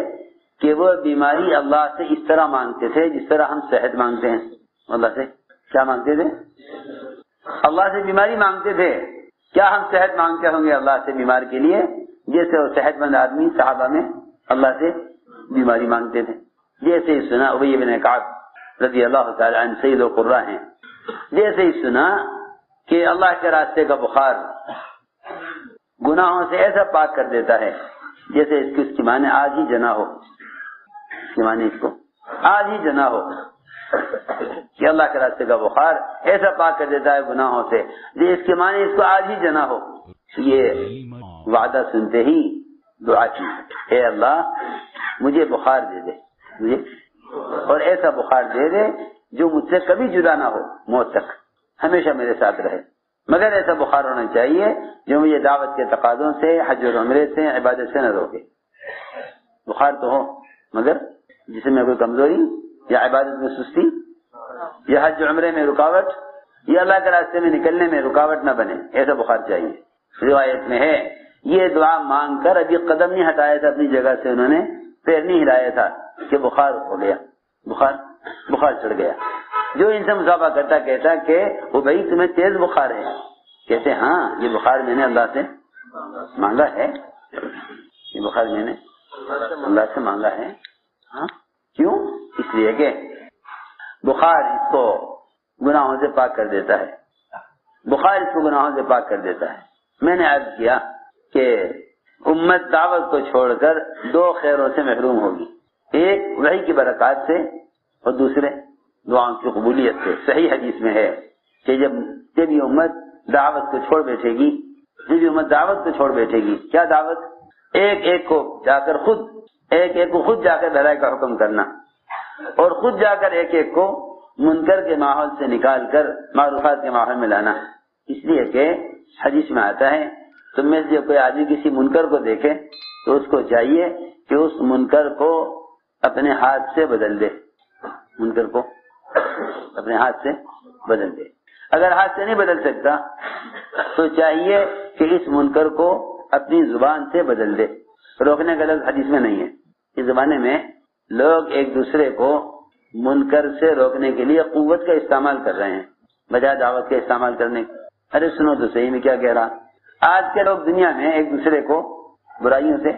S1: کہ وہ بیماری اللہ سے اس طرح مانگتے تھے جس طرح ہم صحت مانگتے ہیں. اللہ سے کیا مانگتے تھے؟ اللہ سے بیماری مانگتے تھے. کیا ہم صحت مانگتے ہوں گے اللہ سے بیمار کے لیے جیسے وہ صحت مند آدمی صحابہ میں اللہ سے بیماری مانگتے تھے؟ جیسے ہی سنا ابی بن کعب رضی اللہ تعالی عنہ سید القراء ہیں، جیسے ہی سنا کہ اللہ کے راستے کا بخار گناہوں سے ایسا پاک کر دیتا ہے جیسے اس کی ماں نے آج ہی جنا ہو، اس کی ماں نے اس کو آج ہی جنا ہو، کہ اللہ کے راستے کا بخار ایسا پاک کر دیتا ہے گناہوں سے جو اس کی ماں نے اس کو آج ہی جنا ہو. یہ وعدہ سنتے ہی دعا کی، اے اللہ مجھے بخار دے دے، مجھے اور ایسا بخار دے دے جو مجھ سے کبھی جدا نہ ہو، موت تک ہمیشہ میرے ساتھ رہے. مگر ایسا بخار ہونا چاہیے جو مجھے دعوت کے تقاضوں سے، حج اور عمرے سے، عبادت سے نہ روکے. بخار تو ہو مگر جسم میں کوئی کمزوری یا عبادت میں سستی یا حج عمرے میں رکاوٹ یا اللہ کے راستے میں نکلنے میں رکاوٹ نہ بنے، ایسا بخار چاہیے. روایت میں ہے یہ دعا مانگ کر ابھی قدم نہیں ہٹایا تھا اپنی جگہ سے، انہوں نے پیر نہیں ہلایا تھا کہ بخار ہو گیا، بخار چڑھ گیا. جو ان سے مصافحہ کرتا کہتا کہ وہ بھائی تمہیں تیز بخار ہے، کہتے ہاں یہ بخار میں نے اللہ سے مانگا ہے، یہ بخار میں نے اللہ سے مانگا ہے. ہاں کیوں؟ اس لیے کہ بخار اس کو گناہوں سے پاک کر دیتا ہے، بخار اس کو گناہوں سے پاک کر دیتا ہے. میں نے عرض کیا کہ امت دعوت کو چھوڑ کر دو خیروں سے محروم ہوگی، ایک وحی کی برکات سے اور دوسرے دعاؤں کی قبولیت سے. صحیح حدیث میں ہے کہ جب یہ امت دعوت کو چھوڑ بیٹھے گی، جب یہ امت دعوت کو چھوڑ بیٹھے گی، کیا دعوت؟ ایک ایک کو جا کر خود جا کر بھلائی کا حکم کرنا اور خود جا کر ایک ایک کو منکر کے ماحول سے نکال کر معروفات کے ماحول میں لانا. اس لیے کہ حدیث میں آتا ہے تم میں سے کوئی آدمی کسی منکر کو دیکھے تو اس کو چاہیے کہ اس منکر کو اپنے ہاتھ سے بدل دے، منکر کو اپنے ہاتھ سے بدل دے. اگر ہاتھ سے نہیں بدل سکتا تو چاہیے کہ اس منکر کو اپنی زبان سے بدل دے. روکنے کا لفظ حدیث میں نہیں ہے. اس زمانے میں لوگ ایک دوسرے کو منکر سے روکنے کے لیے قوت کا استعمال کر رہے ہیں بجائے دعوت کا استعمال کرنے. ارے سنو تو صحیح میں کیا کہہ رہا. آج کے لوگ دنیا میں ایک دوسرے کو برائیوں سے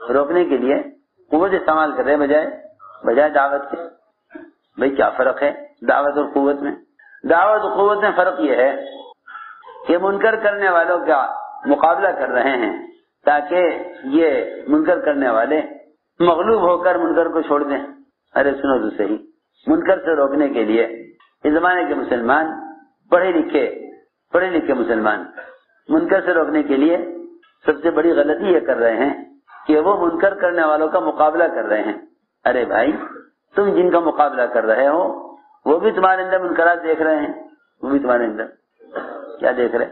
S1: روکنے کے لیے قوت استعمال کر رہے ہیں بجائے دعوت کے. بھئی کیا فرق ہے دعوت اور قوت میں؟ دعوت اور قوت میں فرق یہ ہے کہ منکر کرنے والوں کا مقابلہ کر رہے ہیں تاکہ یہ منکر کرنے والے مغلوب ہو کر منکر کو چھوڑ دیں. ارے سنو تو صحیح، منکر سے روکنے کے لیے اس زمانے کے مسلمان پڑھے لکھے مسلمان منکر سے روکنے کے لیے سب سے بڑی غلطی یہ کر رہے ہیں کہ وہ منکر کرنے والوں کا مقابلہ کر رہے ہیں. ارے بھائی، تم جن کا مقابلہ کر رہے ہو وہ بھی تمہارے اندر منکرات دیکھ رہے ہیں. وہ بھی تمہارے اندر کیا دیکھ رہے؟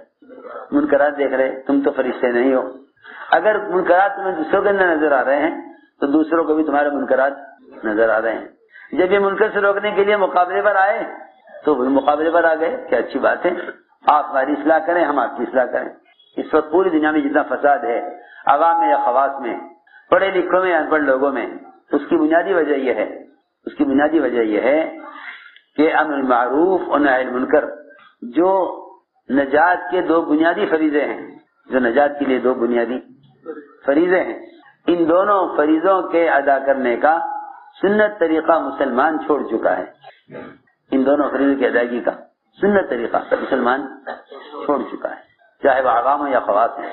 S1: منکرات دیکھ رہے. تم تو فرشتے نہیں ہو. اگر منکرات تمہیں دوسروں کے اندر نظر آ رہے ہیں تو دوسروں کو بھی تمہارے منکرات نظر آ رہے ہیں. جب یہ منکر سے روکنے کے لیے مقابلے پر آئے تو وہ مقابلے پر آ گئے. کیا اچھی بات ہے، آپ ہماری اصلاح کریں، ہم آپ کی اصلاح کریں. اس وقت پوری دنیا میں جتنا فساد ہے، عوام میں یا خواص میں، پڑھے لکھوں میں یا ان پڑھ لوگوں میں، اس کی بنیادی وجہ یہ ہے کہ امر المعروف اور نہی عن المنکر جو نجات کے دو بنیادی فریضے ہیں، جو نجات کے لیے دو بنیادی فریضے ہیں، ان دونوں فریضوں کے ادا کرنے کا سنت طریقہ مسلمان چھوڑ چکا ہے. ان دونوں فریضوں کی ادائیگی کا سنت طریقہ مسلمان چھوڑ چکا ہے، چاہے وہ عوام ہو یا خواص ہیں.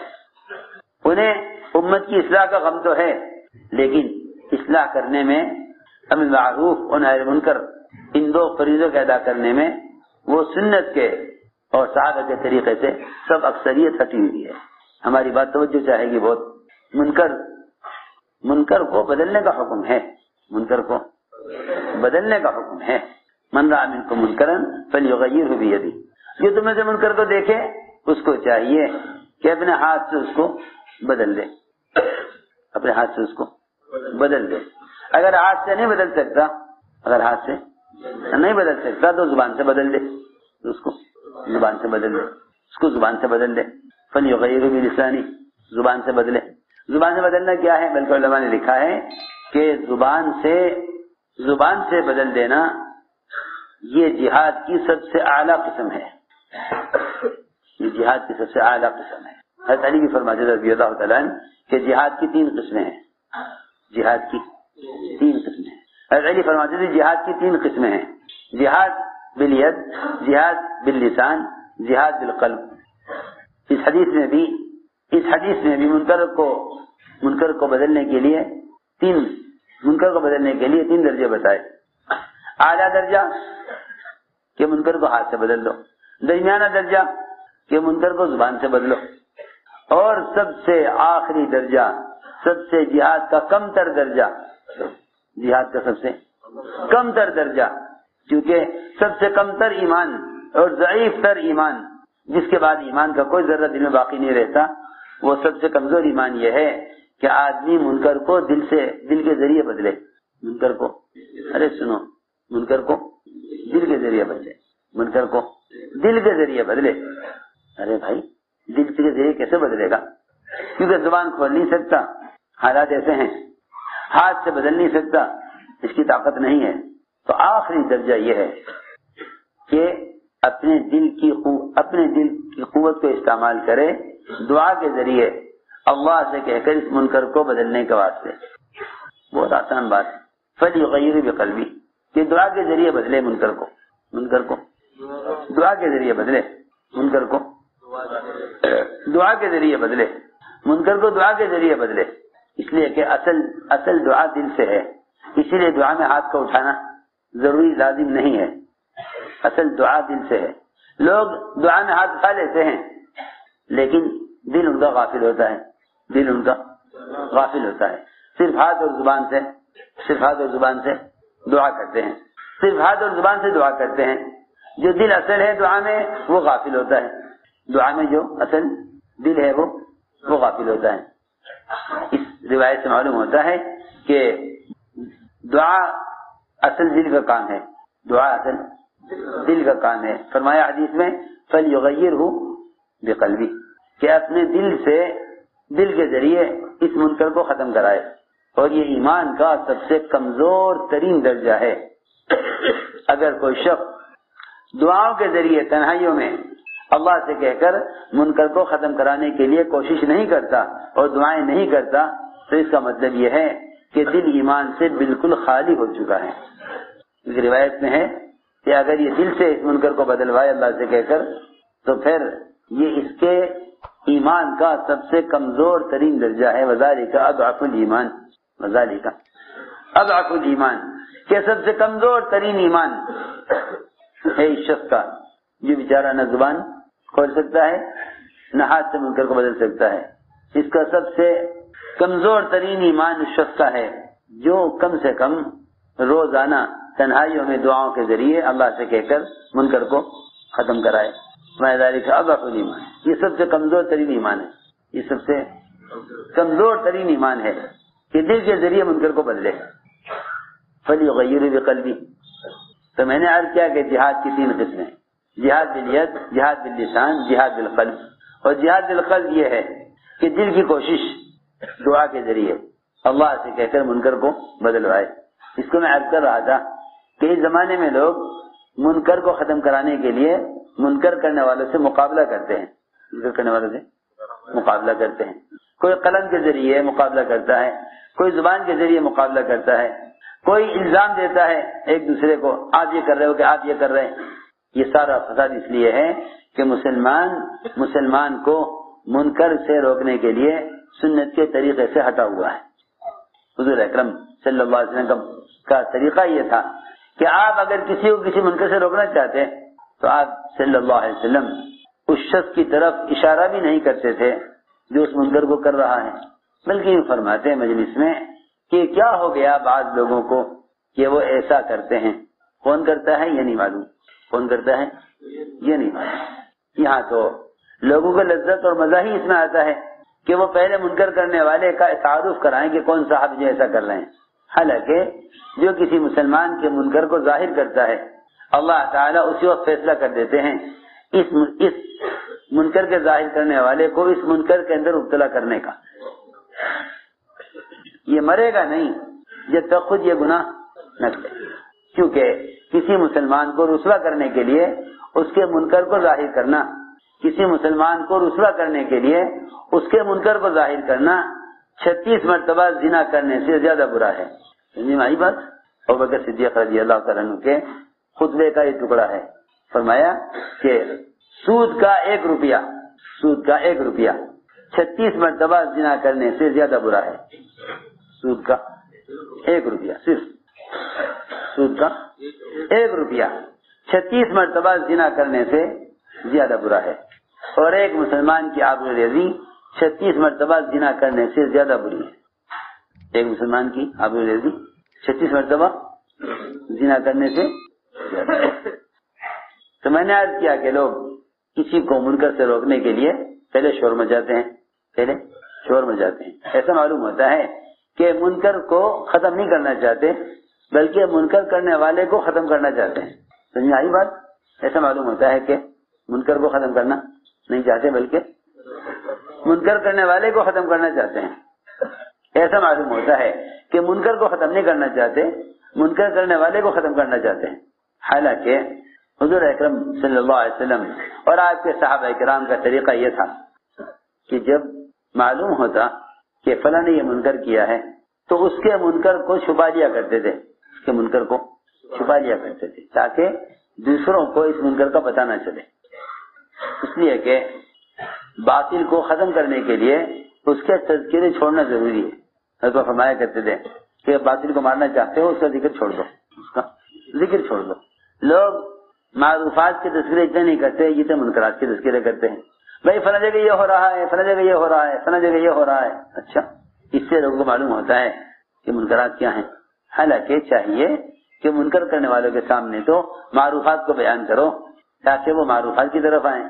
S1: انہیں امت کی اصلاح کا غم تو ہے، لیکن اصلاح کرنے میں امر معروف اور نہی عن المنکر ان دو فریضوں کے ادا کرنے میں وہ سنت کے اور صحابہ کے طریقے سے سب اکثریت ہٹی ہوئی ہے. ہماری بات توجہ چاہے گی بہت. منکر کو بدلنے کا حکم ہے. منکر کو بدلنے کا حکم ہے. من رأى منکم منکرا فلیغیرہ بیدہ. جو تم میں سے منکر کو دیکھے اس کو چاہیے کہ اپنے ہاتھ سے اس کو بدل دے. اپنے ہاتھ سے اس کو بدل دے. اگر ہاتھ سے نہیں بدل سکتا تو زبان سے بدل دے. اس کو زبان سے بدل دے. فلیغیرہ بلسانہ. زبان سے بدلے. زبان سے بدلنا کیا ہے؟ بلکہ علماء نے لکھا ہے کہ زبان سے بدل دینا یہ جہاد کی سب سے اعلیٰ قسم ہے. یہ جہاد کی سب سے اعلیٰ قسم ہے. حضرت علی بھی فرماتے رضی اللہ تعالیٰ عنہ کہ جہاد کی 3 قسمیں ہیں. جہاد کی 3 قسمیں ہیں. حضرت علی فرماتے تھے جہاد کی 3 قسمیں ہیں. جہاد بالید، جہاد باللسان، جہاد بالقلب. اس حدیث میں بھی منکر کو بدلنے کے لیے 3 درجے بتائے. اعلیٰ درجہ کہ منکر کو ہاتھ سے بدل دو، درمیانہ درجہ کہ منکر کو زبان سے بدلو، اور سب سے آخری درجہ، سب سے جہاد کا کم تر درجہ، کیونکہ سب سے کم تر ایمان اور ضعیف تر ایمان، جس کے بعد ایمان کا کوئی ذرہ دل میں باقی نہیں رہتا، وہ سب سے کمزور ایمان یہ ہے کہ آدمی منکر کو دل کے ذریعے بدلے. منکر کو دل کے ذریعے بدلے. ارے بھائی، دل کے ذریعے کیسے بدلے گا؟ کیونکہ زبان کھول نہیں سکتا، حالات ایسے ہیں. ہاتھ سے بدل نہیں سکتا، اس کی طاقت نہیں ہے. تو آخری درجہ یہ ہے کہ اپنے دل کی قوت کو استعمال کرے دعا کے ذریعے اللہ سے کہہ کر اس منکر کو بدلنے کے واسطے. بہت آسان بات ہے. فلیغیرہ بقلبہ، کہ دعا کے ذریعے بدلے منکر کو دعا کے ذریعے بدلے منکر کو دعا کے ذریعے بدلے منکر کو دعا کے ذریعے بدلے. اس لیے کہ اصل دعا دل سے ہے، اسی لیے دعا میں ہاتھ کو اٹھانا ضروری لازم نہیں ہے. اصل دعا دل سے ہے. لوگ دعا میں ہاتھ اٹھا لیتے ہیں لیکن دل ان کا غافل ہوتا ہے. صرف ہاتھ اور زبان سے دعا کرتے ہیں. صرف ہاتھ اور زبان سے دعا کرتے ہیں. جو دل اصل ہے دعا میں وہ غافل ہوتا ہے. دعا میں جو اصل دل ہے وہ غافل ہوتا ہے. اس روایت سے معلوم ہوتا ہے کہ دعا اصل دل کا کام ہے. فرمایا حدیث میں فلیغیرہ بقلبہ، کہ اپنے دل کے ذریعے اس منکر کو ختم کرائے. اور یہ ایمان کا سب سے کمزور ترین درجہ ہے. اگر کوئی شخص دعاؤں کے ذریعے تنہائیوں میں اللہ سے کہہ کر منکر کو ختم کرانے کے لیے کوشش نہیں کرتا اور دعائیں نہیں کرتا تو اس کا مطلب یہ ہے کہ دل ایمان سے بالکل خالی ہو چکا ہے. اس روایت میں ہے کہ اگر یہ دل سے اس منکر کو بدلوائے اللہ سے کہہ کر تو پھر یہ اس کے ایمان کا سب سے کمزور ترین درجہ ہے. وذالک اضعف الایمان. کہ سب سے کمزور ترین ایمان ہے اس شخص کا جو بیچارہ نہ زبان کھول سکتا ہے نہ ہاتھ سے منکر کو بدل سکتا ہے. اس کا سب سے کمزور ترین ایمان اس شخص کا ہے جو کم سے کم روزانہ تنہائیوں میں دعاؤں کے ذریعے اللہ سے کہہ کر منکر کو ختم کرائے. ذالک اضعف الایمان. یہ سب سے کمزور ترین ایمان ہے. یہ سب سے کمزور ترین ایمان ہے کہ دل کے ذریعے منکر کو بدلے. فلیغیر بقلبی. تو میں نے عرض کیا کہ جہاد کی 3 قسمیں: جہاد بالید، جہاد باللسان، جہاد بالقلب. اور جہاد بالقلب یہ ہے کہ دل کی کوشش دعا کے ذریعے اللہ سے کہہ کر منکر کو بدلوائے. اس کو میں عرض کر رہا تھا کہ اس زمانے میں لوگ منکر کو ختم کرانے کے لیے منکر کرنے والوں سے مقابلہ کرتے ہیں. منکر کرنے والوں سے مقابلہ کرتے ہیں. کوئی قلم کے ذریعے مقابلہ کرتا ہے، کوئی زبان کے ذریعے مقابلہ کرتا ہے، کوئی الزام دیتا ہے ایک دوسرے کو، آپ یہ کر رہے ہو کہ آپ یہ کر رہے ہیں. یہ سارا فساد اس لیے ہے کہ مسلمان کو منکر سے روکنے کے لیے سنت کے طریقے سے ہٹا ہوا ہے. حضور اکرم صلی اللہ علیہ وسلم کا طریقہ یہ تھا کہ آپ اگر کسی کو کسی منکر سے روکنا چاہتے تو آپ صلی اللہ علیہ وسلم اس شخص کی طرف اشارہ بھی نہیں کرتے تھے جو اس منکر کو کر رہا ہے، بلکہ یہ فرماتے ہیں مجلس میں کہ کیا ہو گیا بعض لوگوں کو کہ وہ ایسا کرتے ہیں. کون کرتا ہے یہ نہیں معلوم، کون کرتا ہے یہ نہیں معلوم. یہاں تو لوگوں کو لذت اور مزہ ہی اس میں آتا ہے کہ وہ پہلے منکر کرنے والے کا تعارف کرائیں کہ کون صاحب جو ایسا کر رہے ہیں. حالانکہ جو کسی مسلمان کے منکر کو ظاہر کرتا ہے اللہ تعالیٰ اسی وقت فیصلہ کر دیتے ہیں اس منکر کے ظاہر کرنے والے کو اس منکر کے اندر مبتلا کرنے کا. یہ مرے گا نہیں جب تک خود یہ گناہ نہ کرے، کیونکہ کسی مسلمان کو رسوا کرنے کے لیے اس کے منکر کو ظاہر کرنا، کسی مسلمان کو رسوا کرنے کے لیے اس کے منکر کو ظاہر کرنا 36 مرتبہ زنا کرنے سے زیادہ برا ہے. سمجھی بات؟ ابوبکر صدیق رضی اللہ تعالیٰ عنہ کے خطبے کا یہ ٹکڑا ہے. فرمایا کہ سود کا 1 روپیہ 36 مرتبہ زنا کرنے سے زیادہ برا ہے. سود کا 1 روپیہ، صرف سود کا 1 روپیہ 36 مرتبہ زنا کرنے سے زیادہ برا ہے. اور ایک مسلمان کی آبروریزی 36 مرتبہ زنا کرنے سے زیادہ بری ہے. ایک مسلمان کی آبروریزی 36 مرتبہ زنا کرنے سے زیادہ. تو میں نے عرض کیا کہ لوگ کسی کو منکر سے روکنے کے لیے پہلے شور مچاتے ہیں. ایسا معلوم ہوتا ہے کہ منکر کو ختم نہیں کرنا چاہتے بلکہ منکر کرنے والے کو ختم کرنا چاہتے ہیں. سمجھ آئی بات؟ ایسا معلوم ہوتا ہے کہ منکر کو ختم کرنا نہیں چاہتے بلکہ منکر کرنے والے کو ختم کرنا چاہتے ہیں. ایسا معلوم ہوتا ہے کہ منکر کو ختم نہیں کرنا چاہتے، منکر کرنے والے کو ختم کرنا چاہتے ہیں. حالانکہ حضور اکرم صلی اللہ علیہ وسلم اور آپ کے صحابہ کرام کا طریقہ یہ تھا کہ جب معلوم ہوتا کہ فلاں نے یہ منکر کیا ہے تو اس کے منکر کو چھپا لیا کرتے تھے، تاکہ دوسروں کو اس منکر کا پتہ نہ چلے. اس لیے کہ باطل کو ختم کرنے کے لیے اس کے تذکرے چھوڑنا ضروری ہے. حضرت فرمایا کرتے تھے کہ باطل کو مارنا چاہتے ہو اس کا ذکر چھوڑ دو. لوگ معروفات کے تذکرے اتنے نہیں کرتے جتنے منکرات کے تذکرے کرتے ہیں. بھائی فلاں جگہ یہ ہو رہا ہے، فلاں جگہ یہ ہو رہا ہے، فلاں جگہ یہ ہو رہا ہے. اچھا، اس سے لوگوں کو معلوم ہوتا ہے کہ منکرات کیا ہیں. حالانکہ چاہیے کہ منکر کرنے والوں کے سامنے تو معروفات کو بیان کرو تاکہ وہ معروفات کی طرف آئیں.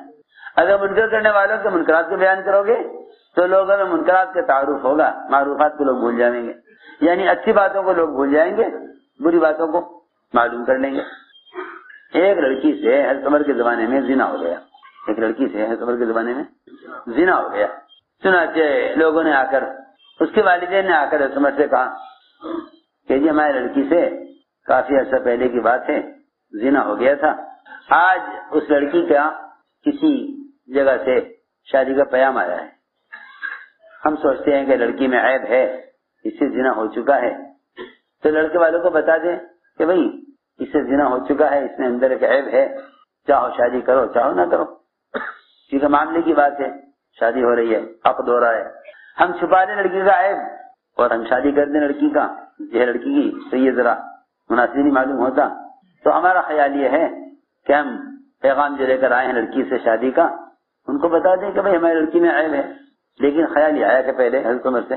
S1: اگر منکر کرنے والوں کے منکرات کو بیان کرو گے تو لوگوں میں منکرات کا تعارف ہوگا، معروفات کو لوگ بھول جائیں گے. یعنی اچھی باتوں کو لوگ بھول جائیں گے، بری باتوں کو معلوم کر لیں گے. ایک لڑکی سے حضرت عمر کے زمانے میں زنا ہو گیا. چنانچہ لوگوں نے آ کر، اس کے والدین نے آ کر حضرت عمر سے کہا کہ جی ہماری لڑکی سے کافی عرصہ پہلے کی بات ہے، زنا ہو گیا تھا. آج اس لڑکی کا کسی جگہ سے شادی کا پیام آیا ہے. ہم سوچتے ہیں کہ لڑکی میں عیب ہے، اس سے زنا ہو چکا ہے، تو لڑکے والوں کو بتا دیں کہ بھئی اس سے زنا ہو چکا ہے، اس میں اندر ایک عیب ہے، چاہو شادی کرو چاہو نہ کرو، کیونکہ معاملے کی بات ہے، شادی ہو رہی ہے، عقد ہو رہا ہے. ہم چھپا دیں لڑکی کا عیب اور ہم شادی کر دیں لڑکی کا، یہ لڑکی کی، تو یہ ذرا مناسب نہیں معلوم ہوتا. تو ہمارا خیال یہ ہے کہ ہم پیغام جو لے کر آئے ہیں لڑکی سے شادی کا ان کو بتا دیں کہ بھائی ہماری لڑکی میں عیب ہے. لیکن خیال یہ آیا کہ پہلے حضرت عمر سے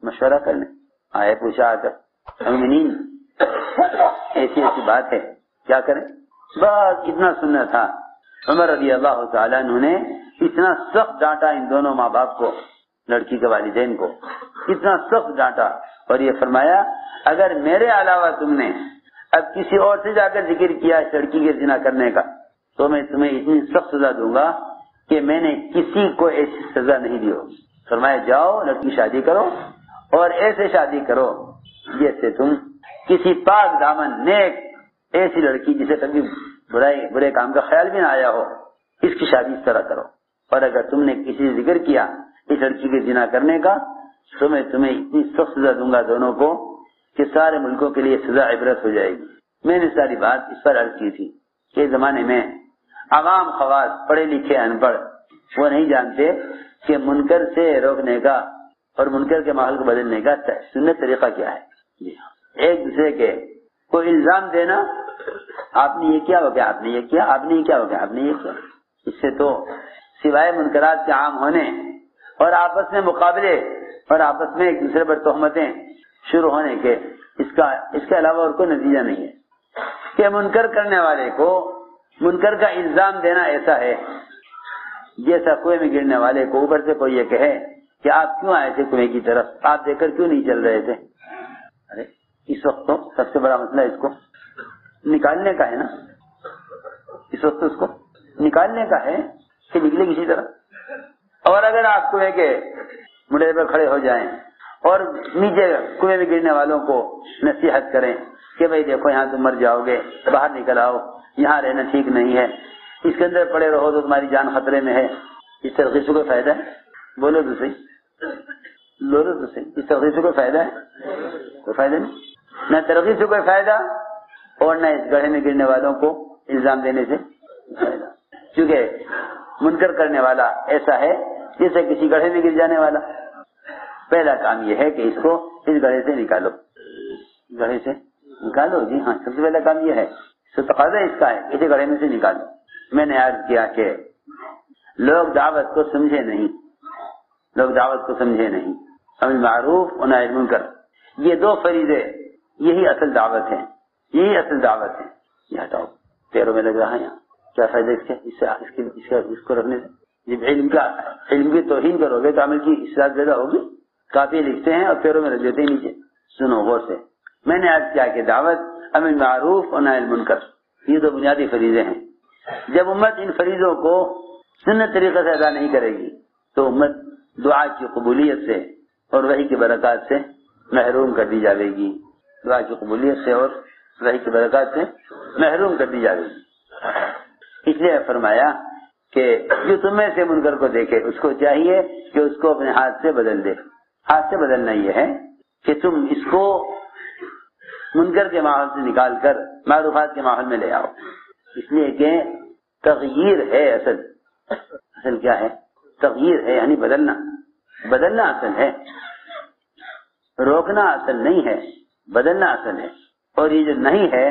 S1: مشورہ کر لیں. آئے پوچھا آ کر مومنین ایسی ایسی بات ہے کیا کریں. بس اتنا سننا تھا. عمر رضی اللہ تعالیٰ عنہ نے اتنا سخت ڈانٹا ان دونوں ماں باپ کو, لڑکی کے والدین کو اتنا سخت ڈانٹا اور یہ فرمایا اگر میرے علاوہ تم نے اب کسی اور سے جا کر ذکر کیا اس لڑکی کے زنا کرنے کا تو میں تمہیں اتنی سخت سزا دوں گا کہ میں نے کسی کو ایسی سزا نہیں دی ہوگی. فرمایا جاؤ لڑکی شادی کرو اور ایسے شادی کرو جیسے تم کسی پاک دامن نیک ایسی لڑکی جسے کبھی برے کام کا خیال بھی نہ آیا ہو, اس کی شادی اس طرح کرو. اور اگر تم نے کسی سے ذکر کیا اس لڑکی کے زنا کرنے کا تو میں تمہیں اتنی سخت سزا دوں گا دونوں کو کہ سارے ملکوں کے لیے سزا عبرت ہو جائے گی. میں نے ساری بات اس پر عرض کی تھی کہ زمانے میں عوام خواص پڑھے لکھے ان پڑھ وہ نہیں جانتے کہ منکر سے روکنے کا اور منکر کے ماحول کو بدلنے کا سنت طریقہ کیا ہے. جی ہاں, ایک دوسرے کے کوئی الزام دینا آپ نے یہ کیا ہو گیا, آپ نے یہ کیا, آپ نے یہ کیا ہو گیا, آپ نے یہ کیا. اس سے تو سوائے منکرات کے عام ہونے اور آپس میں مقابلے اور آپس میں ایک دوسرے پر تہمتیں شروع ہونے کے اس کے علاوہ اور کوئی نتیجہ نہیں ہے. کہ منکر کرنے والے کو منکر کا الزام دینا ایسا ہے جیسا کنویں میں گرنے والے کو اوپر سے کوئی یہ کہے کہ آپ کیوں آئے تھے کنویں کی طرف, آپ دیکھ کر کیوں نہیں چل رہے تھے. ارے اس وقت تو سب سے بڑا مسئلہ اس کو نکالنے کا ہے نا, اس وقت اس کو نکالنے کا ہے کہ نکلے کسی طرح. اور اگر آپ کنویں کے مڑے پر کھڑے ہو جائیں اور نیچے کنویں میں گرنے والوں کو نصیحت کریں کہ بھائی دیکھو یہاں تم مر جاؤ گے, باہر نکل آؤ, یہاں رہنا ٹھیک نہیں ہے, اس کے اندر پڑے رہو تو تمہاری جان خطرے میں ہے, اس ترغیب سے کوئی فائدہ ہے؟ بولو تو صحیح, بولو تو صحیح, اس ترغیب سے کوئی فائدہ ہے؟ کوئی فائدہ نہیں. نہ ترغیب سے کوئی فائدہ اور نہ اس گڑھے میں گرنے والوں کو الزام دینے سے فائدہ. کیونکہ منکر کرنے والا ایسا ہے جیسے کسی گڑھے میں گر جانے والا. پہلا کام یہ ہے کہ اس کو اس گڑھے سے نکالو, گڑھے سے نکالو. جی ہاں, سب سے پہلا کام یہ ہے, تو تقاضا اس کا ہے اسے گڑھے میں سے نکالو. میں نے عرض کیا کہ لوگ دعوت کو سمجھے نہیں, لوگ دعوت کو سمجھے نہیں. امر معروف و نہی منکر یہ دو فریضے یہی اصل دعوت ہے, یہی اصل دعوت ہے. یہ ہٹاؤ پیروں میں لگ رہا ہے, یہاں کیا فائدہ اس کو رکھنے سے. جب علم کی توہین کرو گے تو عمل کی اصلاح پیدا ہوگی. کافی لکھتے ہیں اور پیروں میں رکھ دیتے ہیں نیچے. سنو غور سے, میں نے عرض کیا کہ دعوت امر معروف اور نہی منکر یہ دو بنیادی فریضے ہیں. جب امت ان فریضوں کو سنت طریقے سے ادا نہیں کرے گی تو امت دعا کی قبولیت سے اور وحی کی برکات سے محروم کر دی جائے گی. دعا کی قبولیت سے اور وحی کی برکات سے محروم کر دی جائے گی. اس لیے فرمایا کہ جو تم میں سے منکر کو دیکھے اس کو چاہیے کہ اس کو اپنے ہاتھ سے بدل دے. ہاتھ سے بدلنا یہ ہے کہ تم اس کو منکر کے ماحول سے نکال کر معروفات کے ماحول میں لے آؤ. اس لیے کہ تغییر ہے اصل کیا ہے؟ تغییر ہے, یعنی بدلنا. بدلنا اصل ہے, روکنا اصل نہیں ہے, بدلنا اصل ہے. اور یہ جو نہیں ہے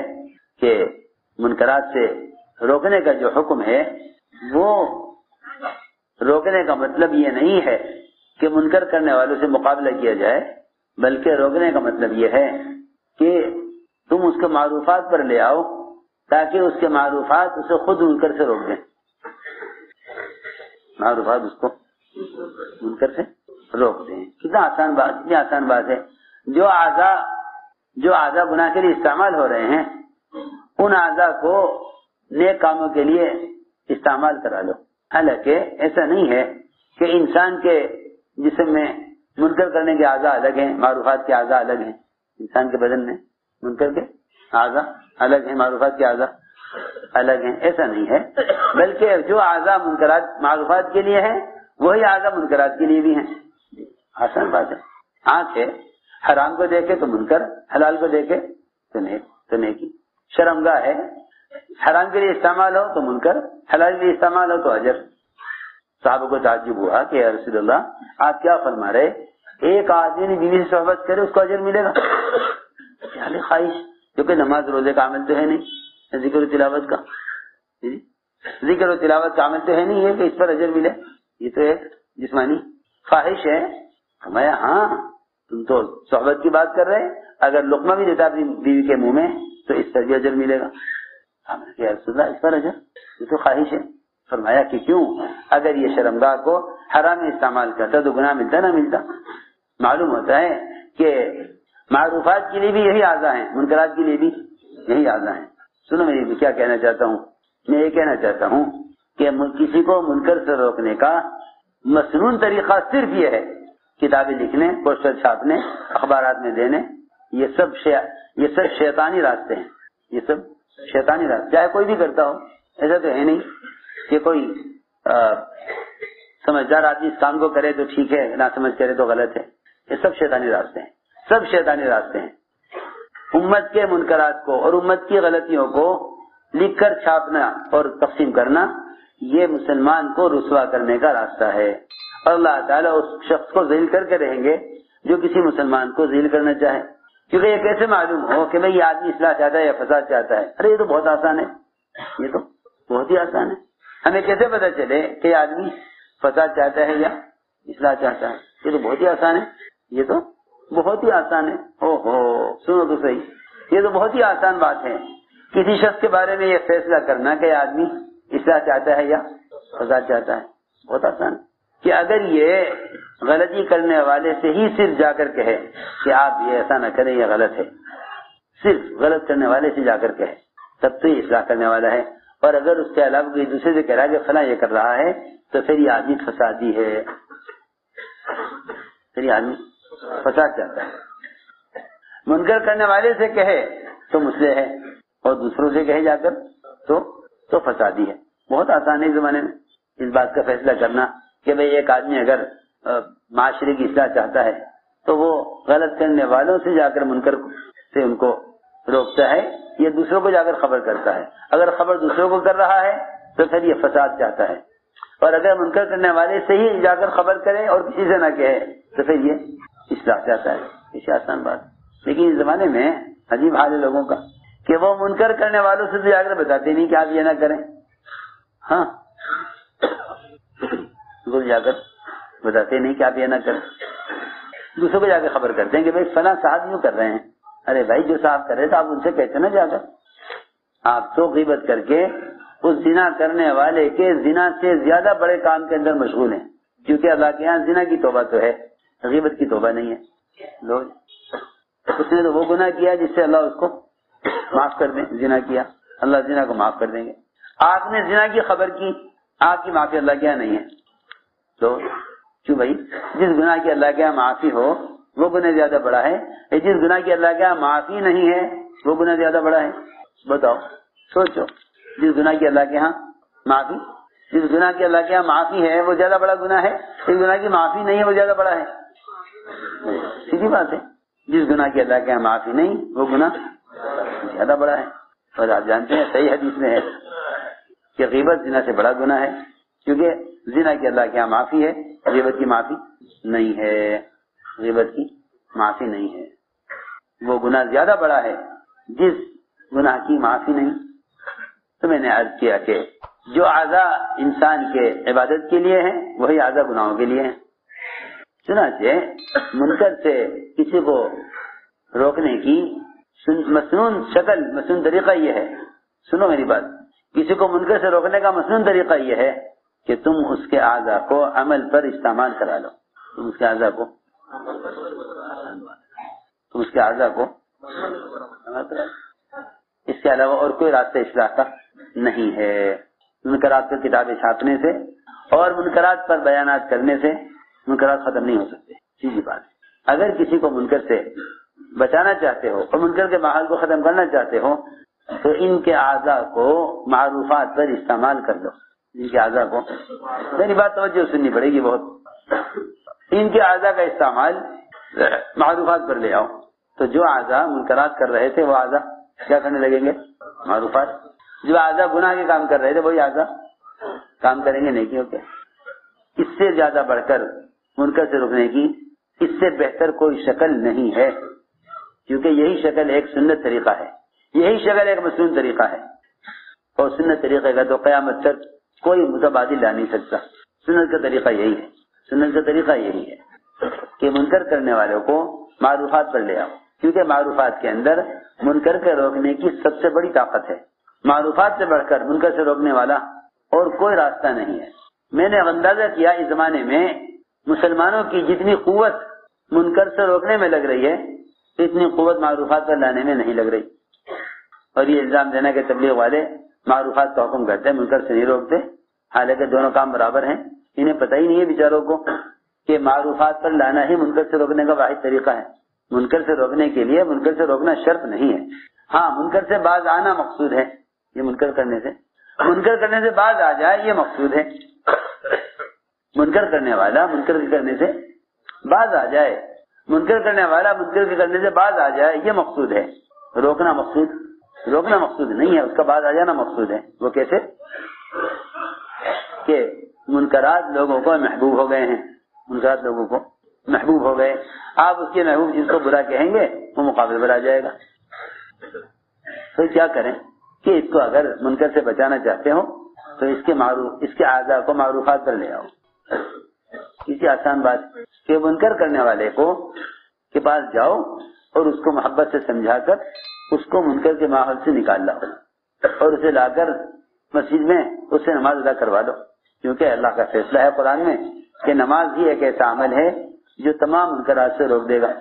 S1: کہ منکرات سے روکنے کا جو حکم ہے وہ روکنے کا مطلب یہ نہیں ہے کہ منکر کرنے والوں سے مقابلہ کیا جائے, بلکہ روکنے کا مطلب یہ ہے کہ تم اس کے معروفات پر لے آؤ تاکہ اس کے معروفات اسے خود منکر سے روک دیں. معروفات اس کو منکر سے روک دیں. کتنا آسان بات, کتنی آسان بات ہے. جو اعضاء گناہ کے لیے استعمال ہو رہے ہیں ان اعضاء کو نیک کاموں کے لیے استعمال کرا لو. حالانکہ ایسا نہیں ہے کہ انسان کے جسم میں منکر کرنے کے اعضاء الگ ہیں, معروفات کے اعضاء الگ ہیں. انسان کے بدن میں منکر کے اعضاء الگ ہیں, معروفات کے اعضاء الگ ہیں. ایسا نہیں ہے, بلکہ جو اعضاء منکرات معروفات کے لیے ہیں وہی اعضاء منکرات کے لیے بھی ہیں. آسان بات ہے. آنکھ ہے, حرام کو دیکھے تو منکر, حلال کو دیکھے تو نیکی. شرمگاہ ہے, حرام کے لیے استعمال ہو تو منکر, حلال کے لیے استعمال ہو تو اجر. صحابہ کو تعجب ہوا کہ یا رسول اللہ آپ کیا فرما رہے, ایک آدمی نے بیوی سے صحبت کرے اس کو اجر ملے گا؟ یا خالی خواہش، کیونکہ نماز روزے کا عمل تو ہے نہیں، ذکر و تلاوت کا ذکر و تلاوت کا عمل تو ہے نہیں ہے کہ اس پر اجر ملے، یہ تو ایک جسمانی خواہش ہے۔ فرمایا ہاں تم تو صحبت کی بات کر رہے، اگر لقمہ بھی دیتا اپنی بیوی کے منہ میں تو اس پر بھی اجر ملے گا۔ ہم نے کہا رسول اللہ اس پر اجر، یہ تو خواہش ہے۔ فرمایا کہ کیوں؟ اگر یہ شرمگاہ کو حرام میں استعمال کرتا تو گناہ ملتا نہ ملتا؟ معلوم ہوتا ہے کہ معروفات کے لیے بھی یہی اعضاء ہیں، منکرات کے لیے بھی یہی اعضاء ہیں۔ سنو میں کیا کہنا چاہتا ہوں، میں یہ کہنا چاہتا ہوں کہ کسی کو منکر سے روکنے کا مسنون طریقہ صرف یہ ہے، کتابیں لکھنے، پوسٹر چھاپنے، اخبارات میں دینے، یہ سب شیطانی راستے ہیں، یہ سب شیطانی راستے، چاہے کوئی بھی کرتا ہو، ایسا تو ہے نہیں کہ کوئی سمجھدار آدمی اس کام کو کرے تو ٹھیک ہے، نہ سمجھ کرے تو غلط ہے، یہ سب شیطانی راستے ہیں، سب شیطانی راستے ہیں۔ امت کے منکرات کو اور امت کی غلطیوں کو لکھ کر چھاپنا اور تقسیم کرنا، یہ مسلمان کو رسوا کرنے کا راستہ ہے، اور اللہ تعالیٰ اس شخص کو ذلیل کر کے رہیں گے جو کسی مسلمان کو ذلیل کرنا چاہے، کیونکہ یہ کیسے معلوم ہو کہ بھئی یہ آدمی اصلاح چاہتا ہے یا فساد چاہتا ہے؟ ارے یہ تو بہت آسان ہے، یہ تو بہت ہی آسان ہے۔ ہمیں کیسے پتا چلے کہ یہ آدمی فساد چاہتا ہے یا اصلاح چاہتا ہے؟ یہ تو بہت ہی آسان ہے، یہ تو بہت ہی آسان ہے۔ او ہو سنو تو صحیح، یہ تو بہت ہی آسان بات ہے کسی شخص کے بارے میں یہ فیصلہ کرنا کہ آدمی اصلاح چاہتا ہے یا فساد چاہتا ہے، بہت آسان ہے۔ کہ اگر یہ غلطی کرنے والے سے ہی صرف جا کر کہے کہ آپ یہ ایسا نہ کریں، یہ غلط ہے، صرف غلط کرنے والے سے جا کر کہے تب تو یہ اصلاح کرنے والا ہے، اور اگر اس کے علاوہ کوئی دوسرے سے کہہ رہا ہے کہ فلاں یہ کر رہا ہے تو پھر یہ آدمی فسادی ہے، پھر یہ آدمی فساد چاہتا ہے۔ منکر کرنے والے سے کہے تو مصلح ہے، اور دوسروں سے کہے جا کر تو فسادی ہے۔ بہت آسان ہے اس زمانے میں اس بات کا فیصلہ کرنا کہ بھئی ایک آدمی اگر معاشرے کی اصلاح چاہتا ہے تو وہ غلط کرنے والوں سے جا کر منکر سے ان کو روکتا ہے، یہ دوسروں کو جا کر خبر کرتا ہے، اگر خبر دوسروں کو کر رہا ہے تو پھر یہ فساد چاہتا ہے، اور اگر منکر کرنے والے سے ہی جا کر خبر کرے اور کسی سے نہ کہے تو پھر یہ اصلاح چاہتا ہے۔ یہ آسان بات، لیکن اس زمانے میں عجیب حال ہے لوگوں کا کہ وہ منکر کرنے والوں سے جا کر بتاتے نہیں کہ آپ یہ نہ کریں، ہاں جا کر بتاتے نہیں کہ آپ یہ نہ کریں، دوسروں کو جا کے خبر کرتے ہیں کہ بھائی فلاں صاحب یوں کر رہے ہیں۔ ارے بھائی جو صاحب کر رہے تھے آپ ان سے کہتے نا جا کر، آپ تو غیبت کر کے اس زنا کرنے والے کے زنا سے زیادہ بڑے کام کے اندر مشغول ہیں، کیونکہ اللہ کے یہاں زنا کی توبہ تو ہے، غیبت کی توبہ نہیں ہے۔ لوگ اس نے تو وہ گناہ کیا جس سے اللہ اس کو معاف کر دیں، زنا کیا اللہ زنا کو معاف کر دیں گے۔ آپ نے زنا کی خبر کی، آپ کی معافی اللہ کے یہاں نہیں ہے، تو کیوں بھائی؟ جس گناہ کی اللہ کے یہاں معافی ہو وہ گناہ زیادہ بڑا ہے، جس گناہ کی اللہ کے یہاں معافی نہیں ہے وہ گناہ زیادہ بڑا ہے؟ بتاؤ، سوچو، جس گناہ کی اللہ کے یہاں معافی، جس گناہ کی اللہ کے یہاں معافی ہے وہ زیادہ بڑا گناہ ہے، جس گناہ کی معافی نہیں ہے وہ زیادہ بڑا ہے؟ سیدھی بات ہے، جس گناہ کی اللہ کے یہاں معافی نہیں وہ گناہ زیادہ بڑا ہے۔ اور آپ جانتے ہیں صحیح حدیث میں ہے کہ غیبت زنا سے بڑا گناہ ہے، کیونکہ زنا کی اللہ کے یہاں معافی ہے، غیبت کی معافی نہیں ہے، غیبت کی معافی نہیں ہے، وہ گناہ زیادہ بڑا ہے جس گناہ کی معافی نہیں۔ تو میں نے عرض کیا کہ جو اعضاء انسان کے عبادت کے لیے ہیں وہی اعضاء گناہوں کے لیے ہیں۔ چنانچہ منکر سے کسی کو روکنے کی مسنون شکل، مسنون طریقہ یہ ہے، سنو میری بات، کسی کو منکر سے روکنے کا مسنون طریقہ یہ ہے کہ تم اس کے اعضاء کو عمل پر استعمال کرا لو، تم اس کے اعضاء کو اس کے علاوہ اور کوئی راستہ اصلاح کا نہیں ہے۔ منکرات پر کتابیں چھاپنے سے اور منکرات پر بیانات کرنے سے منکرات ختم نہیں ہو سکتے، سیدھی بات ہے۔ اگر کسی کو منکر سے بچانا چاہتے ہو اور منکر کے ماحول کو ختم کرنا چاہتے ہو تو ان کے اعضاء کو معروفات پر استعمال کر دو، ان کے اعضاء کو، میری بات توجہ سننی پڑے گی بہت، ان کے اعضاء کا استعمال معروفات پر لے آؤ، تو جو اعضاء منکرات کر رہے تھے وہ اعضاء کیا کرنے لگیں گے؟ معروفات۔ جو اعضاء گناہ کے کام کر رہے تھے وہی اعضاء کام کریں گے نیکیوں کے۔ اس سے زیادہ بڑھ کر منکر سے روکنے کی اس سے بہتر کوئی شکل نہیں ہے کیونکہ یہی شکل ایک سنت طریقہ ہے، یہی شکل ایک مسنون طریقہ ہے، اور سنت طریقے کا تو قیامت تک کوئی متبادل لا نہیں سکتا۔ سنت کا طریقہ یہی ہے، سنت کا طریقہ یہی ہے کہ منکر کرنے والوں کو معروفات پر لے آؤ، کیونکہ معروفات کے اندر منکر کے روکنے کی سب سے بڑی طاقت ہے۔ معروفات سے بڑھ کر منکر سے روکنے والا اور کوئی راستہ نہیں ہے۔ میں نے اندازہ کیا اس زمانے میں مسلمانوں کی جتنی قوت منکر سے روکنے میں لگ رہی ہے اتنی قوت معروفات پر لانے میں نہیں لگ رہی، اور یہ الزام دینا کہ تبلیغ والے معروفات کا حکم کرتے ہیں منکر سے نہیں روکتے، حالانکہ دونوں کام برابر ہیں۔ انہیں پتہ ہی نہیں ہے بیچاروں کو کہ معروفات پر لانا ہی منکر سے روکنے کا واحد طریقہ ہے۔ منکر سے روکنے کے لیے منکر سے روکنا شرط نہیں ہے، ہاں منکر سے باز آنا مقصود ہے، یہ منکر کرنے سے باز آ جائے یہ مقصود ہے۔ منکر کرنے والا منکر کے کرنے سے باز آ جائے، منکر کرنے والا منکر کے کرنے سے باز آ جائے یہ مقصود ہے۔ روکنا مقصود نہیں ہے، اس کا باز آ جانا مقصود ہے۔ وہ کیسے کہ منکرات لوگوں کو محبوب ہو گئے ہیں، منکرات لوگوں کو محبوب ہو گئے، آپ اس کے محبوب جس کو برا کہیں گے وہ مقابل پر آ جائے گا۔ تو کیا کریں کہ اس کو اگر منکر سے بچانا چاہتے ہو تو اس کے اعضاء کو معروفات پر لے آؤ۔ کسی آسان بات کہ منکر کرنے والے کے پاس جاؤ اور اس کو محبت سے سمجھا کر اس کو منکر کے ماحول سے نکال لاؤ اور اسے لا کر مسجد میں اس سے نماز ادا کروا دو، کیونکہ اللہ کا فیصلہ ہے قرآن میں کہ نماز ہی ایک ایسا عمل ہے جو تمام منکرات سے روک دے گا۔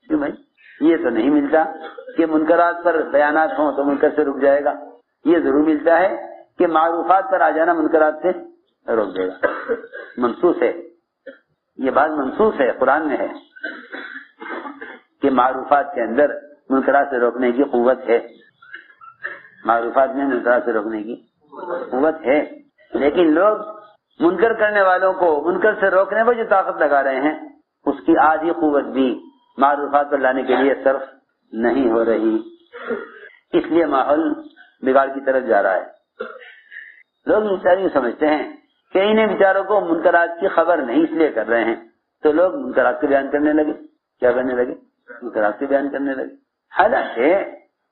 S1: کیوں بھائی؟ یہ تو نہیں ملتا کہ منکرات پر بیانات ہوں تو منکر سے رک جائے گا، یہ ضرور ملتا ہے کہ معروفات پر آ جانا منکرات سے روک دے گا۔ منصوص ہے، یہ بات منصوص ہے، قرآن میں ہے کہ معروفات کے اندر منکرات سے روکنے کی قوت ہے، معروفات میں منکرات سے روکنے کی قوت ہے، لیکن لوگ منکر کرنے والوں کو منکر سے روکنے پر جو طاقت لگا رہے ہیں اس کی آدھی قوت بھی معروفات پر لانے کے لیے صرف نہیں ہو رہی، اس لیے ماحول بگاڑ کی طرف جا رہا ہے۔ لوگ بیچارے سمجھتے ہیں کہ انہیں بیچاروں کو منکرات کی خبر نہیں اس لیے کر رہے ہیں، تو لوگ منکرات کے بیان کرنے لگے۔ کیا کرنے لگے؟ منکرات کے بیان کرنے لگے۔ حالانکہ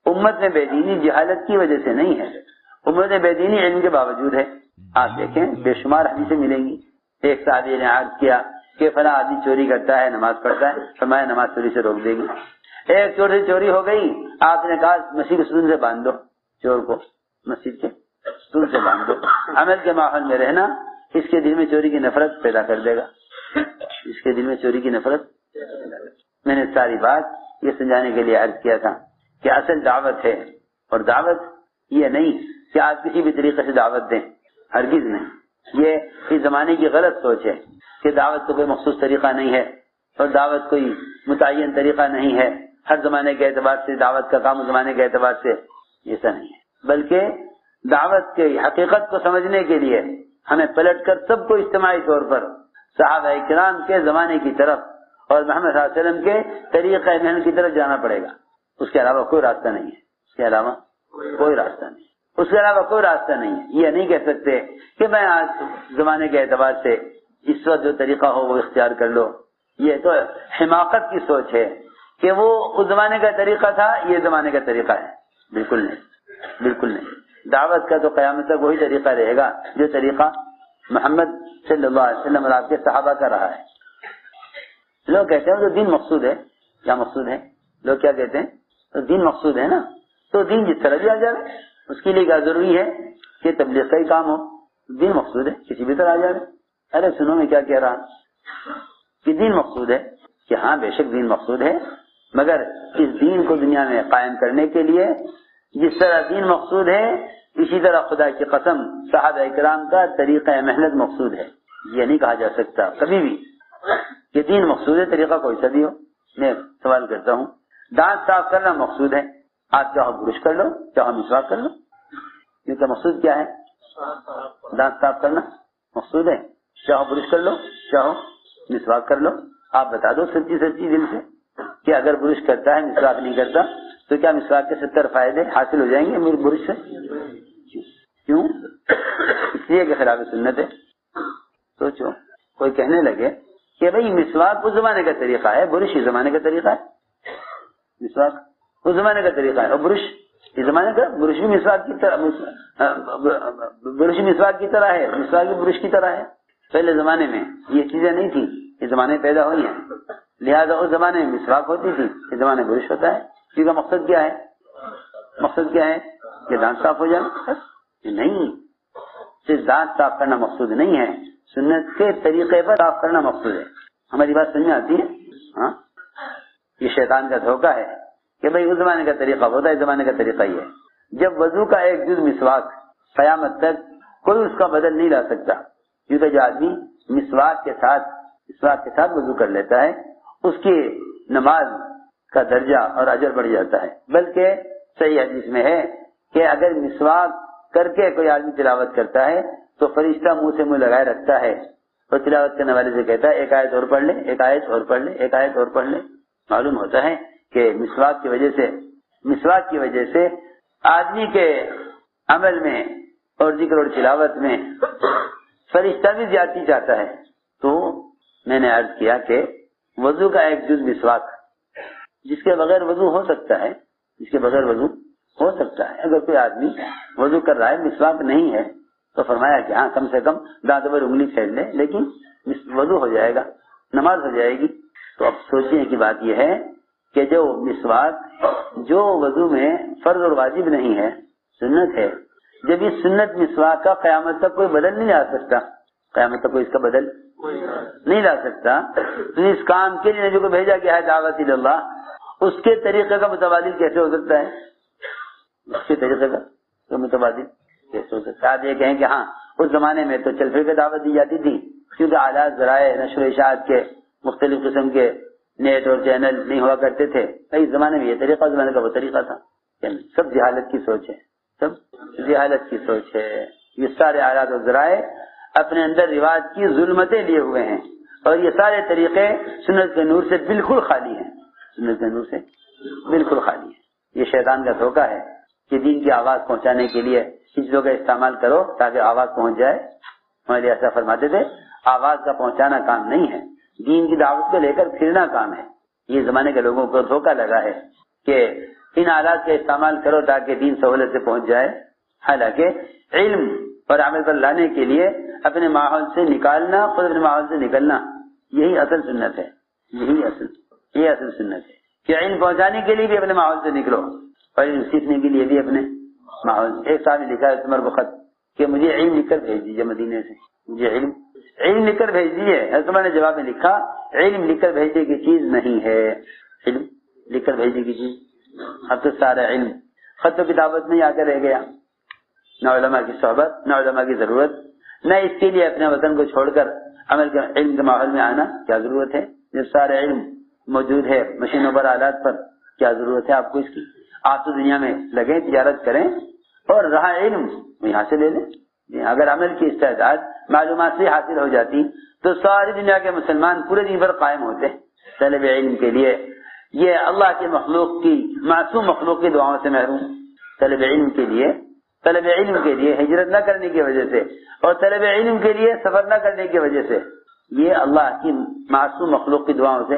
S1: امت میں بے دینی جہالت کی وجہ سے نہیں ہے، امت میں بے دینی علم کے باوجود ہے۔ آپ دیکھیں بے شمار حدیثیں ملیں گی۔ ایک صحابی نے عرض کیا کہ فلاں آدمی چوری کرتا ہے، نماز پڑھتا ہے، فرمایا نماز چوری سے روک دے گی۔ ایک چور سے چوری ہو گئی، آپ نے کہا مسجد کے ستون سے باندھ دو، چور کو مسجد کے ستون سے باندھ دو۔ عمل کے ماحول میں رہنا اس کے دل میں چوری کی نفرت پیدا کر دے گا، اس کے دل میں چوری کی نفرت۔ میں نے ساری بات یہ سمجھانے کے لیے عرض کیا تھا کہ اصل دعوت ہے، اور دعوت یہ نہیں کہ آپ کسی بھی طریقے سے دعوت دیں، ہرگز نہیں۔ یہ اس زمانے کی غلط سوچ ہے کہ دعوت کو کوئی مخصوص طریقہ نہیں ہے اور دعوت کوئی متعین طریقہ نہیں ہے، ہر زمانے کے اعتبار سے دعوت کا کام اس زمانے کے اعتبار سے ایسا نہیں ہے، بلکہ دعوت کی حقیقت کو سمجھنے کے لیے ہمیں پلٹ کر سب کو اجتماعی طور پر صحابہ کرام کے زمانے کی طرف اور محمد صلی اللہ علیہ وسلم کے طریقہ محنت کی طرف جانا پڑے گا۔ اس کے علاوہ کوئی راستہ نہیں ہے، اس کے علاوہ کوئی راستہ نہیں، اس کے علاوہ کوئی راستہ نہیں ہے۔ یہ نہیں کہہ سکتے کہ میں آج زمانے کے اعتبار سے اس وقت جو طریقہ ہو وہ اختیار کر لو۔ یہ تو حماقت کی سوچ ہے کہ وہ اس زمانے کا طریقہ تھا، یہ زمانے کا طریقہ ہے۔ بالکل نہیں، بالکل نہیں۔ دعوت کا تو قیامت تک وہی طریقہ رہے گا جو طریقہ محمد صلی اللہ علیہ وسلم اور آپ کے صحابہ کا رہا ہے۔ لوگ کہتے ہیں تو دین مقصود ہے، کیا مقصود ہے؟ لوگ کیا کہتے ہیں؟ تو دین مقصود ہے نا، تو دین جس طرح بھی آ جائے اس کے لیے کیا ضروری ہے کہ تبلیغ کا ہی کام ہو؟ دین مقصود ہے، کسی بھی طرح آ جائے۔ ارے سنو میں کیا کہہ رہا کہ دین مقصود ہے، کہ ہاں بے شک دین مقصود ہے، مگر اس دین کو دنیا میں قائم کرنے کے لیے جس طرح دین مقصود ہے اسی طرح خدا کی قسم صحابہ اکرام کا طریقہ محنت مقصود ہے۔ یہ نہیں کہا جا سکتا کبھی بھی کہ دین مقصود ہے طریقہ کوئی سا بھی ہو۔ میں سوال کرتا ہوں، دانت صاف کرنا مقصود ہے، آپ چاہو برش کر لو چاہو مسواک کر لو، کیونکہ مقصود کیا ہے؟ دانت صاف کرنا مقصود ہے، چاہو برش کر لو چاہو مسواک کر لو۔ آپ بتا دو سچی سچی دل سے کہ اگر برش کرتا ہے مسواک نہیں کرتا تو کیا مسواک کے 70 فائدے حاصل ہو جائیں گے میرے برش سے؟ کیوں؟ اس لیے کہ خلاف سنت ہے۔ سوچو کوئی کہنے لگے کہ بھئی مسواک اس زمانے کا طریقہ ہے، برش اس زمانے کا طریقہ ہے، مسواک اس زمانے کا طریقہ ہے. اور برش اس زمانے کا برش بھی مسواک کی طرح برش مسواک کی طرح ہے, مسواک بھی برش کی طرح ہے. پہلے زمانے میں یہ چیزیں نہیں تھی, اس زمانے میں پیدا ہوئی ہیں, لہذا اس زمانے میں مسواک ہوتی تھی, اس زمانے میں برش ہوتا ہے. اس کا مقصد کیا ہے؟ مقصد کیا ہے کہ دانت صاف ہو جائے؟ نہیں, صرف دانت صاف کرنا مقصود نہیں ہے, سنت کے طریقے پر صاف کرنا مقصود ہے. ہماری بات سمجھ میں آتی ہے؟ ہاں, یہ شیطان کا دھوکہ ہے کہ بھئی اس زمانے کا طریقہ ہوتا ہے, اس زمانے کا طریقہ یہ ہے. جب وضو کا ایک جز مسواک, قیامت تک کوئی اس کا بدل نہیں لا سکتا, کیونکہ جو آدمی مسواک کے ساتھ وضو کر لیتا ہے اس کی نماز کا درجہ اور اجر بڑھ جاتا ہے. بلکہ صحیح حدیث میں ہے کہ اگر مسواک کر کے کوئی آدمی تلاوت کرتا ہے تو فرشتہ منہ سے منہ لگائے رکھتا ہے اور تلاوت کرنے والے سے کہتا ہے ایک آیت اور پڑھ لے, ایک آیت اور پڑھ لے, ایک آیت اور پڑھ لے. معلوم ہوتا ہے کہ مسواک کی وجہ سے آدمی کے عمل میں اور ذکر اور تلاوت میں فرشتہ بھی زیادتی چاہتا ہے. تو میں نے عرض کیا کہ وضو کا ایک جز مسواک, جس کے بغیر وضو ہو سکتا ہے, اگر کوئی آدمی وضو کر رہا ہے مسواک نہیں ہے تو فرمایا کہ ہاں کم سے کم دانتوں پر انگلی پھیر لے, لیکن وضو ہو جائے گا, نماز ہو جائے گی. تو اب سوچنے کی بات یہ ہے کہ جو مسواک جو وضو میں فرض اور واجب نہیں ہے, سنت ہے, جب اس سنت مسواک کا قیامت تک کوئی بدل نہیں لا سکتا, قیامت تک کوئی اس کا بدل نہیں لا سکتا, تو اس کام کے لیے جو کو بھیجا گیا ہے دعوت اللہ, اس کے طریقے کا متبادل کیسے ہو سکتا ہے؟ اس کے طریقے کا متبادل کیسے ہو سکتا ہے؟ آپ یہ کہیں کہ ہاں اس زمانے میں تو چل پھر کے دعوت دی جاتی تھی, کیونکہ آلات ذرائع نشر و اشاعت کے مختلف قسم کے نیٹ اور چینل نہیں ہوا کرتے تھے. اس زمانے میں یہ طریقہ, زمانے کا وہ طریقہ تھا. سب جہالت کی سوچ ہے, یہ سارے آلات اور ذرائع اپنے اندر رواج کی ظلمتیں لیے ہوئے ہیں, اور یہ سارے طریقے سنت کے نور سے بالکل خالی ہیں, یہ شیطان کا دھوکہ ہے کہ دین کی آواز پہنچانے کے لیے چیزوں کا استعمال کرو تاکہ آواز پہنچ جائے. ہمارے ایسا فرماتے تھے, آواز کا پہنچانا کام نہیں ہے, دین کی دعوت کو لے کر پھرنا کام ہے. یہ زمانے کے لوگوں کو دھوکہ لگا ہے کہ ان آلات کا استعمال کرو تاکہ دین سہولت سے پہنچ جائے. حالانکہ علم اور عمل پر لانے کے لیے اپنے ماحول سے نکالنا, خود اپنے ماحول سے نکلنا, یہی اصل سنت ہے. یہ اصل سنت ہے کہ علم پہنچانے کے لیے بھی اپنے ماحول سے نکلو اور علم سیکھنے کے لیے بھی اپنے ماحول سے. ایک صاحب نے لکھا ہے عمر بخت کہ مجھے علم لکھ کر بھیج دیجیے مدینے سے, مجھے علم لکھ کر بھیج دیجیے. عمر نے جواب میں لکھا علم لکھ کر بھیجنے کی چیز نہیں ہے, علم لکھ کر بھیجنے کی چیز. اب تو سارا علم خط و کتابت میں آ کر رہ گیا, نہ علماء کی صحبت, نہ علماء کی ضرورت, نہ اس کے لیے اپنے وطن کو چھوڑ کر عمل کے علم کے ماحول میں آنا کیا ضرورت ہے؟ جب سارا علم موجود ہے مشینوں پر, آلات پر, کیا ضرورت ہے آپ کو اس کی؟ آپ تو دنیا میں لگیں, تجارت کریں, اور رہا علم یہاں سے لے لیں. اگر عمل کی استعداد معلومات سے حاصل ہو جاتی تو ساری دنیا کے مسلمان پورے دن پر قائم ہوتے. طلب علم کے لیے یہ اللہ کے مخلوق کی, معصوم مخلوق کی دعاؤں سے محروم. طلب علم کے لیے ہجرت نہ کرنے کی وجہ سے اور طلب علم کے لیے سفر نہ کرنے کی وجہ سے یہ اللہ کی معصوم مخلوق کی دعاؤں سے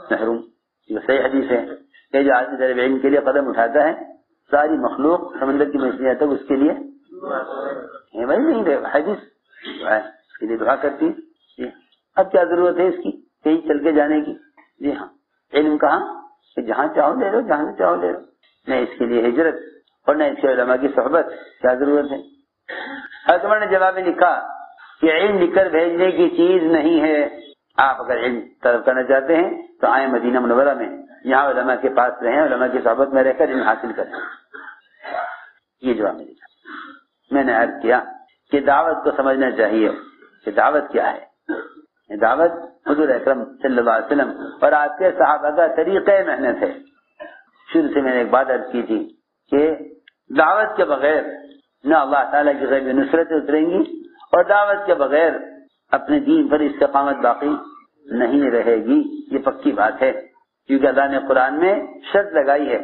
S1: محروم. یہ صحیح حدیث ہے کہ جو آدمی طلب علم کے لیے قدم اٹھاتا ہے ساری مخلوق سمندر کی مچھلیاں تک اس کے لیے وہی نہیں دے, حدیث اس کے لیے دعا کرتی ہے. اب کیا ضرورت ہے اس کی کہیں چل کے جانے کی؟ جی ہاں, علم کہاں کہ جہاں چاہو لے لو, جہاں سے چاہو لے لو. نہ اس کے لیے ہجرت اور نہ اس کے علماء کی صحبت, کیا ضرورت ہے؟ حضرت نے جواب میں لکھا کہ علم لکھ کر بھیجنے کی چیز نہیں ہے. آپ اگر علم طلب کرنا چاہتے ہیں تو آئیں مدینہ منورہ میں, یہاں علماء کے پاس رہیں, علماء کی صحبت میں رہ کر علم حاصل کریں. یہ جواب میں لکھا. میں نے عرض کیا کہ دعوت کو سمجھنا چاہیے کہ دعوت کیا ہے. دعوت حضور اکرم صلی اللہ علیہ وسلم اور آپ کے صحابہ کا طریقہ محنت ہے. شروع سے میں نے ایک بات عرض کی تھی کہ دعوت کے بغیر نہ اللہ تعالیٰ کی غیبی نصرتیں اتریں گی, اور دعوت کے بغیر اپنے دین پر استقامت باقی نہیں رہے گی. یہ پکی بات ہے, کیونکہ اللہ نے قرآن میں شرط لگائی ہے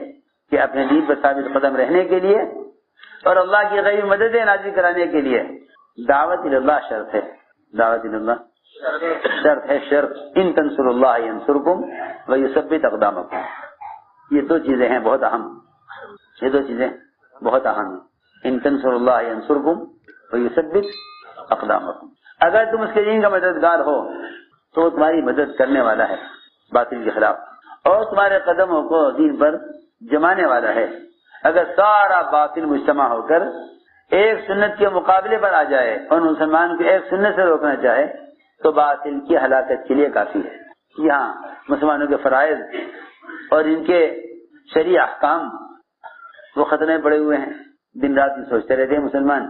S1: کہ اپنے دین پر ثابت قدم رہنے کے لیے اور اللہ کی غیبی مددیں نازل کرانے کے لیے دعوت اللہ شرط ہے. دعوت اللہ شرط ہے, شرط. ان تنصر اللہ ینصرکم ویثبت اقدامکم. یہ دو چیزیں ہیں بہت اہم، یہ دو چیزیں بہت اہم ہیں۔ ان تنصروا اللہ ینصرکم ویثبت اقدامکم، اگر تم اس کے دین کا مددگار ہو تو وہ تمہاری مدد کرنے والا ہے باطل کے خلاف، اور تمہارے قدموں کو دین پر جمانے والا ہے۔ اگر سارا باطل مجتمع ہو کر ایک سنت کے مقابلے پر آ جائے اور مسلمان کو ایک سنت سے روکنا چاہے تو باطل کی ہلاکت کے لیے کافی ہے۔ یہاں مسلمانوں کے فرائض اور ان کے شرعی احکام وہ خطرے پڑے ہوئے ہیں، دن رات یہ سوچتے رہتے ہیں مسلمان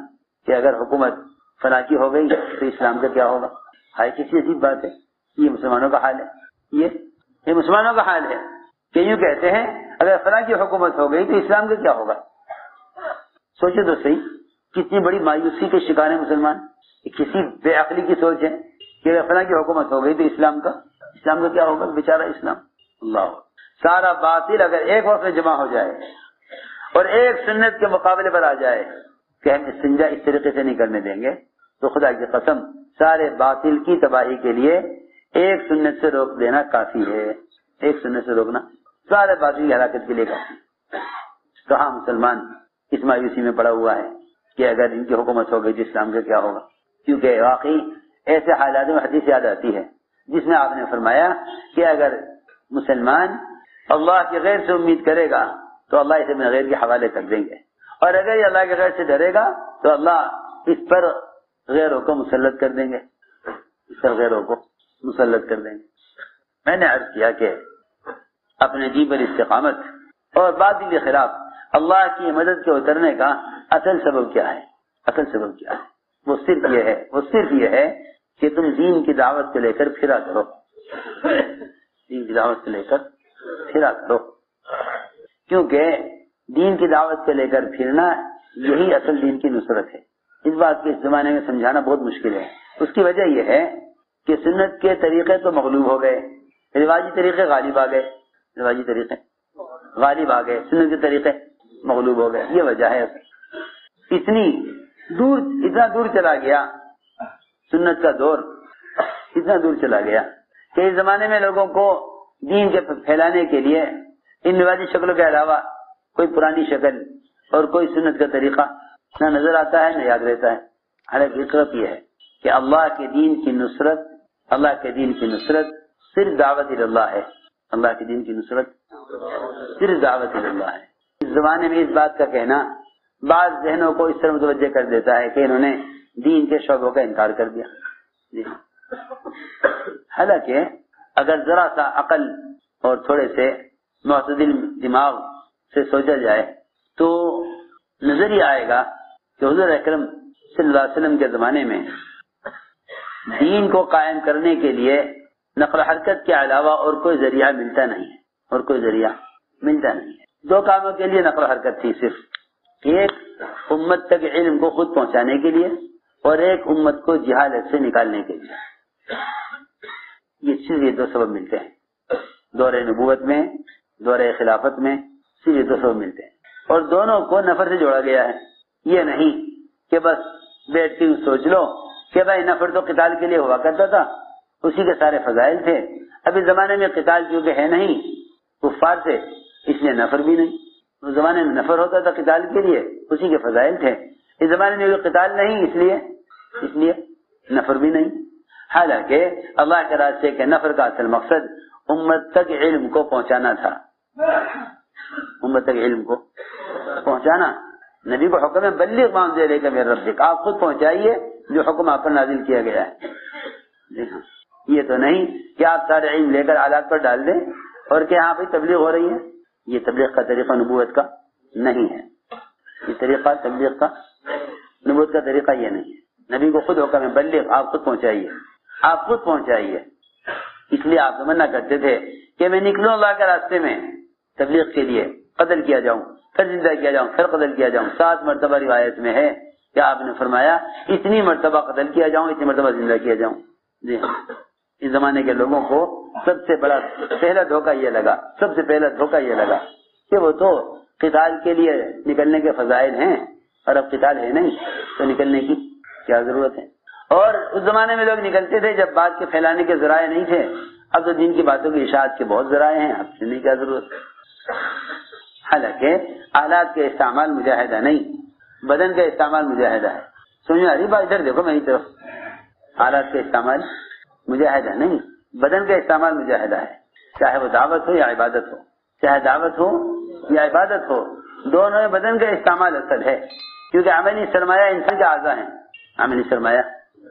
S1: کہ اگر حکومت فلاں کی ہو گئی تو اسلام کا کیا ہوگا۔ ہائی کسی عجیب بات ہے، یہ مسلمانوں کا حال ہے، یہ مسلمانوں کا حال ہے کہ یوں کہتے ہیں اگر فلاں کی حکومت ہو گئی تو اسلام کا کیا ہوگا۔ سوچے تو صحیح، کتنی بڑی مایوسی کے شکار ہیں مسلمان، کسی بے عقلی کی سوچ ہے کہ اگر فلاں کی حکومت ہو گئی تو اسلام کا کیا ہوگا۔ بیچارہ اسلام، اللہ سارا باطل اگر ایک وقت میں جمع ہو جائے اور ایک سنت کے مقابلے پر آ جائے کہ ہم استنجا اس طریقے سے نہیں کرنے دیں گے تو خدا کی قسم سارے باطل کی تباہی کے لیے ایک سنت سے روک دینا کافی ہے، ایک سنت سے روکنا سارے باطل کی ہلاکت کے لیے کافی ہے۔ تو ہاں مسلمان اس مایوسی میں پڑا ہوا ہے کہ اگر ان کی حکومت ہو گئی تو اسلام کا کیا ہوگا، کیونکہ واقعی ایسے حالات میں حدیث یاد آتی ہے جس میں آپ نے فرمایا کہ اگر مسلمان اللہ کے غیر سے امید کرے گا تو اللہ اسے غیر کے حوالے کر دیں گے، اور اگر یہ اللہ کے غیر سے ڈرے گا تو اللہ اس پر غیروں کو مسلط کر دیں گے، اس پر غیروں کو مسلط کر دیں گے۔ میں نے عرض کیا کہ اپنے جی پر استقامت اور باطل کے خلاف اللہ کی مدد کے اترنے کا اصل سبب کیا ہے، اصل سبب کیا ہے؟ وہ صرف یہ ہے کہ تم دین کی دعوت کو لے کر پھرا کرو، دین کی دعوت کو لے کر پھرا کرو، کیونکہ دین کی دعوت کو لے کر پھرنا یہی اصل دین کی نصرت ہے۔ اس بات کو اس زمانے میں سمجھانا بہت مشکل ہے۔ اس کی وجہ یہ ہے کہ سنت کے طریقے تو مغلوب ہو گئے، رواجی طریقے غالب آ گئے، سنت کے طریقے مغلوب ہو گئے، یہ وجہ ہے۔ اتنا دور چلا گیا سنت کا دور، اتنا دور چلا گیا کہ اس زمانے میں لوگوں کو دین کے پھیلانے کے لیے ان رواجی شکلوں کے علاوہ کوئی پرانی شکل اور کوئی سنت کا طریقہ نہ نظر آتا ہے نہ یاد رہتا ہے۔ حالانکہ حقیقت یہ ہے کہ اللہ کے دین کی نصرت صرف دعوت اللہ ہے، اللہ کے دین کی نصرت صرف دعوت اللہ ہے۔ اس زمانے میں اس بات کا کہنا بعض ذہنوں کو اس طرح متوجہ کر دیتا ہے کہ انہوں نے دین کے شعبوں کا انکار کر دیا۔ حالانکہ اگر ذرا سا عقل اور تھوڑے سے معتدل دماغ سے سوچا جائے تو نظر ہی آئے گا کہ حضور اکرم صلی اللہ علیہ وسلم کے زمانے میں دین کو قائم کرنے کے لیے نقل و حرکت کے علاوہ اور کوئی ذریعہ ملتا نہیں ہے۔ دو کاموں کے لیے نقل و حرکت تھی، صرف ایک امت تک علم کو خود پہنچانے کے لیے اور ایک امت کو جہالت سے نکالنے کے لیے۔ یہ دو سبب ملتے ہیں دور نبوت میں، دور خلافت میں، صرف یہ دو سبب ملتے ہیں، اور دونوں کو نفر سے جوڑا گیا ہے۔ یہ نہیں کہ بس بیٹھ کے سوچ لو کہ بھائی نفر تو قتال کے لیے ہوا کرتا تھا، اسی کے سارے فضائل تھے، ابھی زمانے میں قتال کیونکہ ہے نہیں کفار سے، اس لیے نفر بھی نہیں۔ اس زمانے میں نفر ہوتا تھا قتال کے لیے، اسی کے فضائل تھے، اس زمانے میں قتال نہیں، اس لیے نفر بھی نہیں۔ حالانکہ اللہ کے راستے کے نفر کا اصل مقصد امت تک علم کو پہنچانا تھا، امت تک علم کو پہنچانا۔ نبی کو حکم ہے بلغ ما انزل الیک من ربک، آپ خود پہنچائیے جو حکم آپ پر نازل کیا گیا ہے۔ جی ہاں، یہ تو نہیں کہ آپ سارے علم لے کر آلات پر ڈال دیں اور کہ ہاں بھائی تبلیغ ہو رہی ہے۔ یہ تبلیغ کا طریقہ نبوت کا نہیں ہے، یہ طریقہ تبلیغ کا نبوت کا طریقہ یہ نہیں ہے۔ نبی کو خود حکم ہے بلغ، آپ خود پہنچائیے۔ اس لیے آپ منع کرتے تھے کہ میں نکلوں اللہ کے راستے میں تبلیغ کے لیے، قتل کیا جاؤں، پھر زندہ کیا جاؤں، پھر قتل کیا جاؤں۔ 7 مرتبہ روایت میں ہے کہ آپ نے فرمایا اتنی مرتبہ قتل کیا جاؤں، اتنی مرتبہ زندہ کیا جاؤں۔ جی ہاں، اس زمانے کے لوگوں کو سب سے پہلا دھوکہ یہ لگا کہ وہ تو قتال کے لیے نکلنے کے فضائل ہیں اور اب قتال ہے نہیں تو نکلنے کی کیا ضرورت ہے۔ اور اس زمانے میں لوگ نکلتے تھے جب بات کے پھیلانے کے ذرائع نہیں تھے، اب تو دین کی باتوں کی اشاعت کے بہت ذرائع ہیں، اب چلنے کی کیا ضرورت ہے۔ حالانکہ آلات کا استعمال مجاہدہ نہیں، بدن کا استعمال مجاہدہ ہے. سمجھ آ رہی بات؟ ادھر دیکھو میری طرف. آلات کا استعمال مجاہدہ نہیں، بدن کا استعمال مجاہدہ ہے. چاہے وہ دعوت ہو یا عبادت ہو، چاہے دعوت ہو یا عبادت ہو، دونوں میں بدن کا استعمال اصل ہے. کیونکہ عملی سرمایہ انسان کے اعضاء ہیں. عملی سرمایہ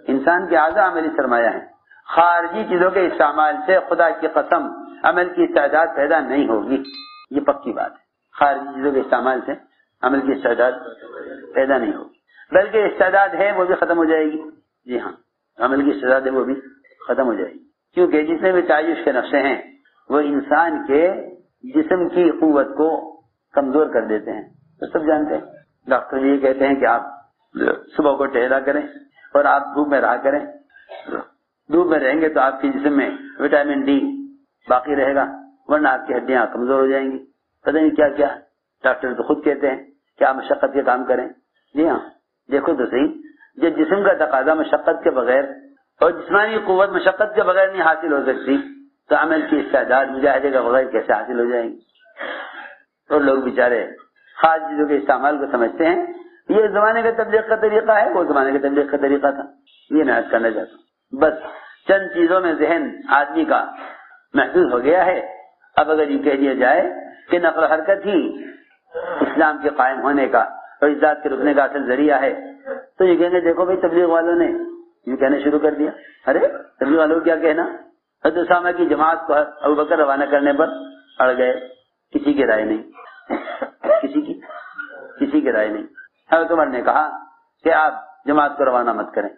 S1: انسان کے اعضاء عملی سرمایہ ہیں. خارجی چیزوں کے استعمال سے خدا کی قسم عمل کی استعداد پیدا نہیں ہوگی، یہ پکی بات ہے. خارجی چیزوں کے استعمال سے عمل کی استعداد پیدا نہیں ہوگی، بلکہ استعداد ہے وہ بھی ختم ہو جائے گی. جی ہاں، عمل کی استعداد ہے وہ بھی ختم ہو جائے گی. کیونکہ جتنے بھی تعیش کے نقشے ہیں وہ انسان کے جسم کی قوت کو کمزور کر دیتے ہیں. تو سب جانتے ہیں. ڈاکٹر یہ کہتے ہیں کہ آپ صبح کو ٹہلا کریں اور آپ دھوپ میں رہا کریں. دھوپ میں رہیں گے تو آپ کے جسم میں وٹامن ڈی باقی رہے گا، ورنہ آپ کی ہڈیاں کمزور ہو جائیں گی. پتہ نہیں کیا کیا ڈاکٹر تو خود کہتے ہیں کہ آپ مشقت کے کام کریں. جی ہاں، دیکھو تو صحیح، جب جسم کا تقاضا مشقت کے بغیر اور جسمانی قوت مشقت کے بغیر نہیں حاصل ہو سکتی تو عمل کی استعداد مجاہدے کا بغیر کیسے حاصل ہو جائیں گی؟ اور لوگ بیچارے خاص چیزوں کے استعمال کو سمجھتے ہیں یہ زمانے کے تبلیغ کا طریقہ ہے، وہ زمانے کے تبلیغ کا طریقہ تھا. یہ میں عرض کرنا چاہتا ہوں. بس چند چیزوں میں ذہن آدمی کا محدود ہو گیا ہے. اب اگر یہ کہہ دیا جائے کہ نقل و حرکت ہی اسلام کے قائم ہونے کا اور اس ذات کے رکنے کا اصل ذریعہ ہے تو یہ کہیں گے دیکھو بھائی تبلیغ والوں نے یہ کہنا شروع کر دیا. ارے تبلیغ والوں کو کیا کہنا؟ حضرت اسامہ کی جماعت کو ابوبکر روانہ کرنے پر اڑ گئے، کسی کی رائے نہیں، کسی کی رائے نہیں. حضرت عمر نے کہا کہ آپ جماعت کو روانہ مت کریں.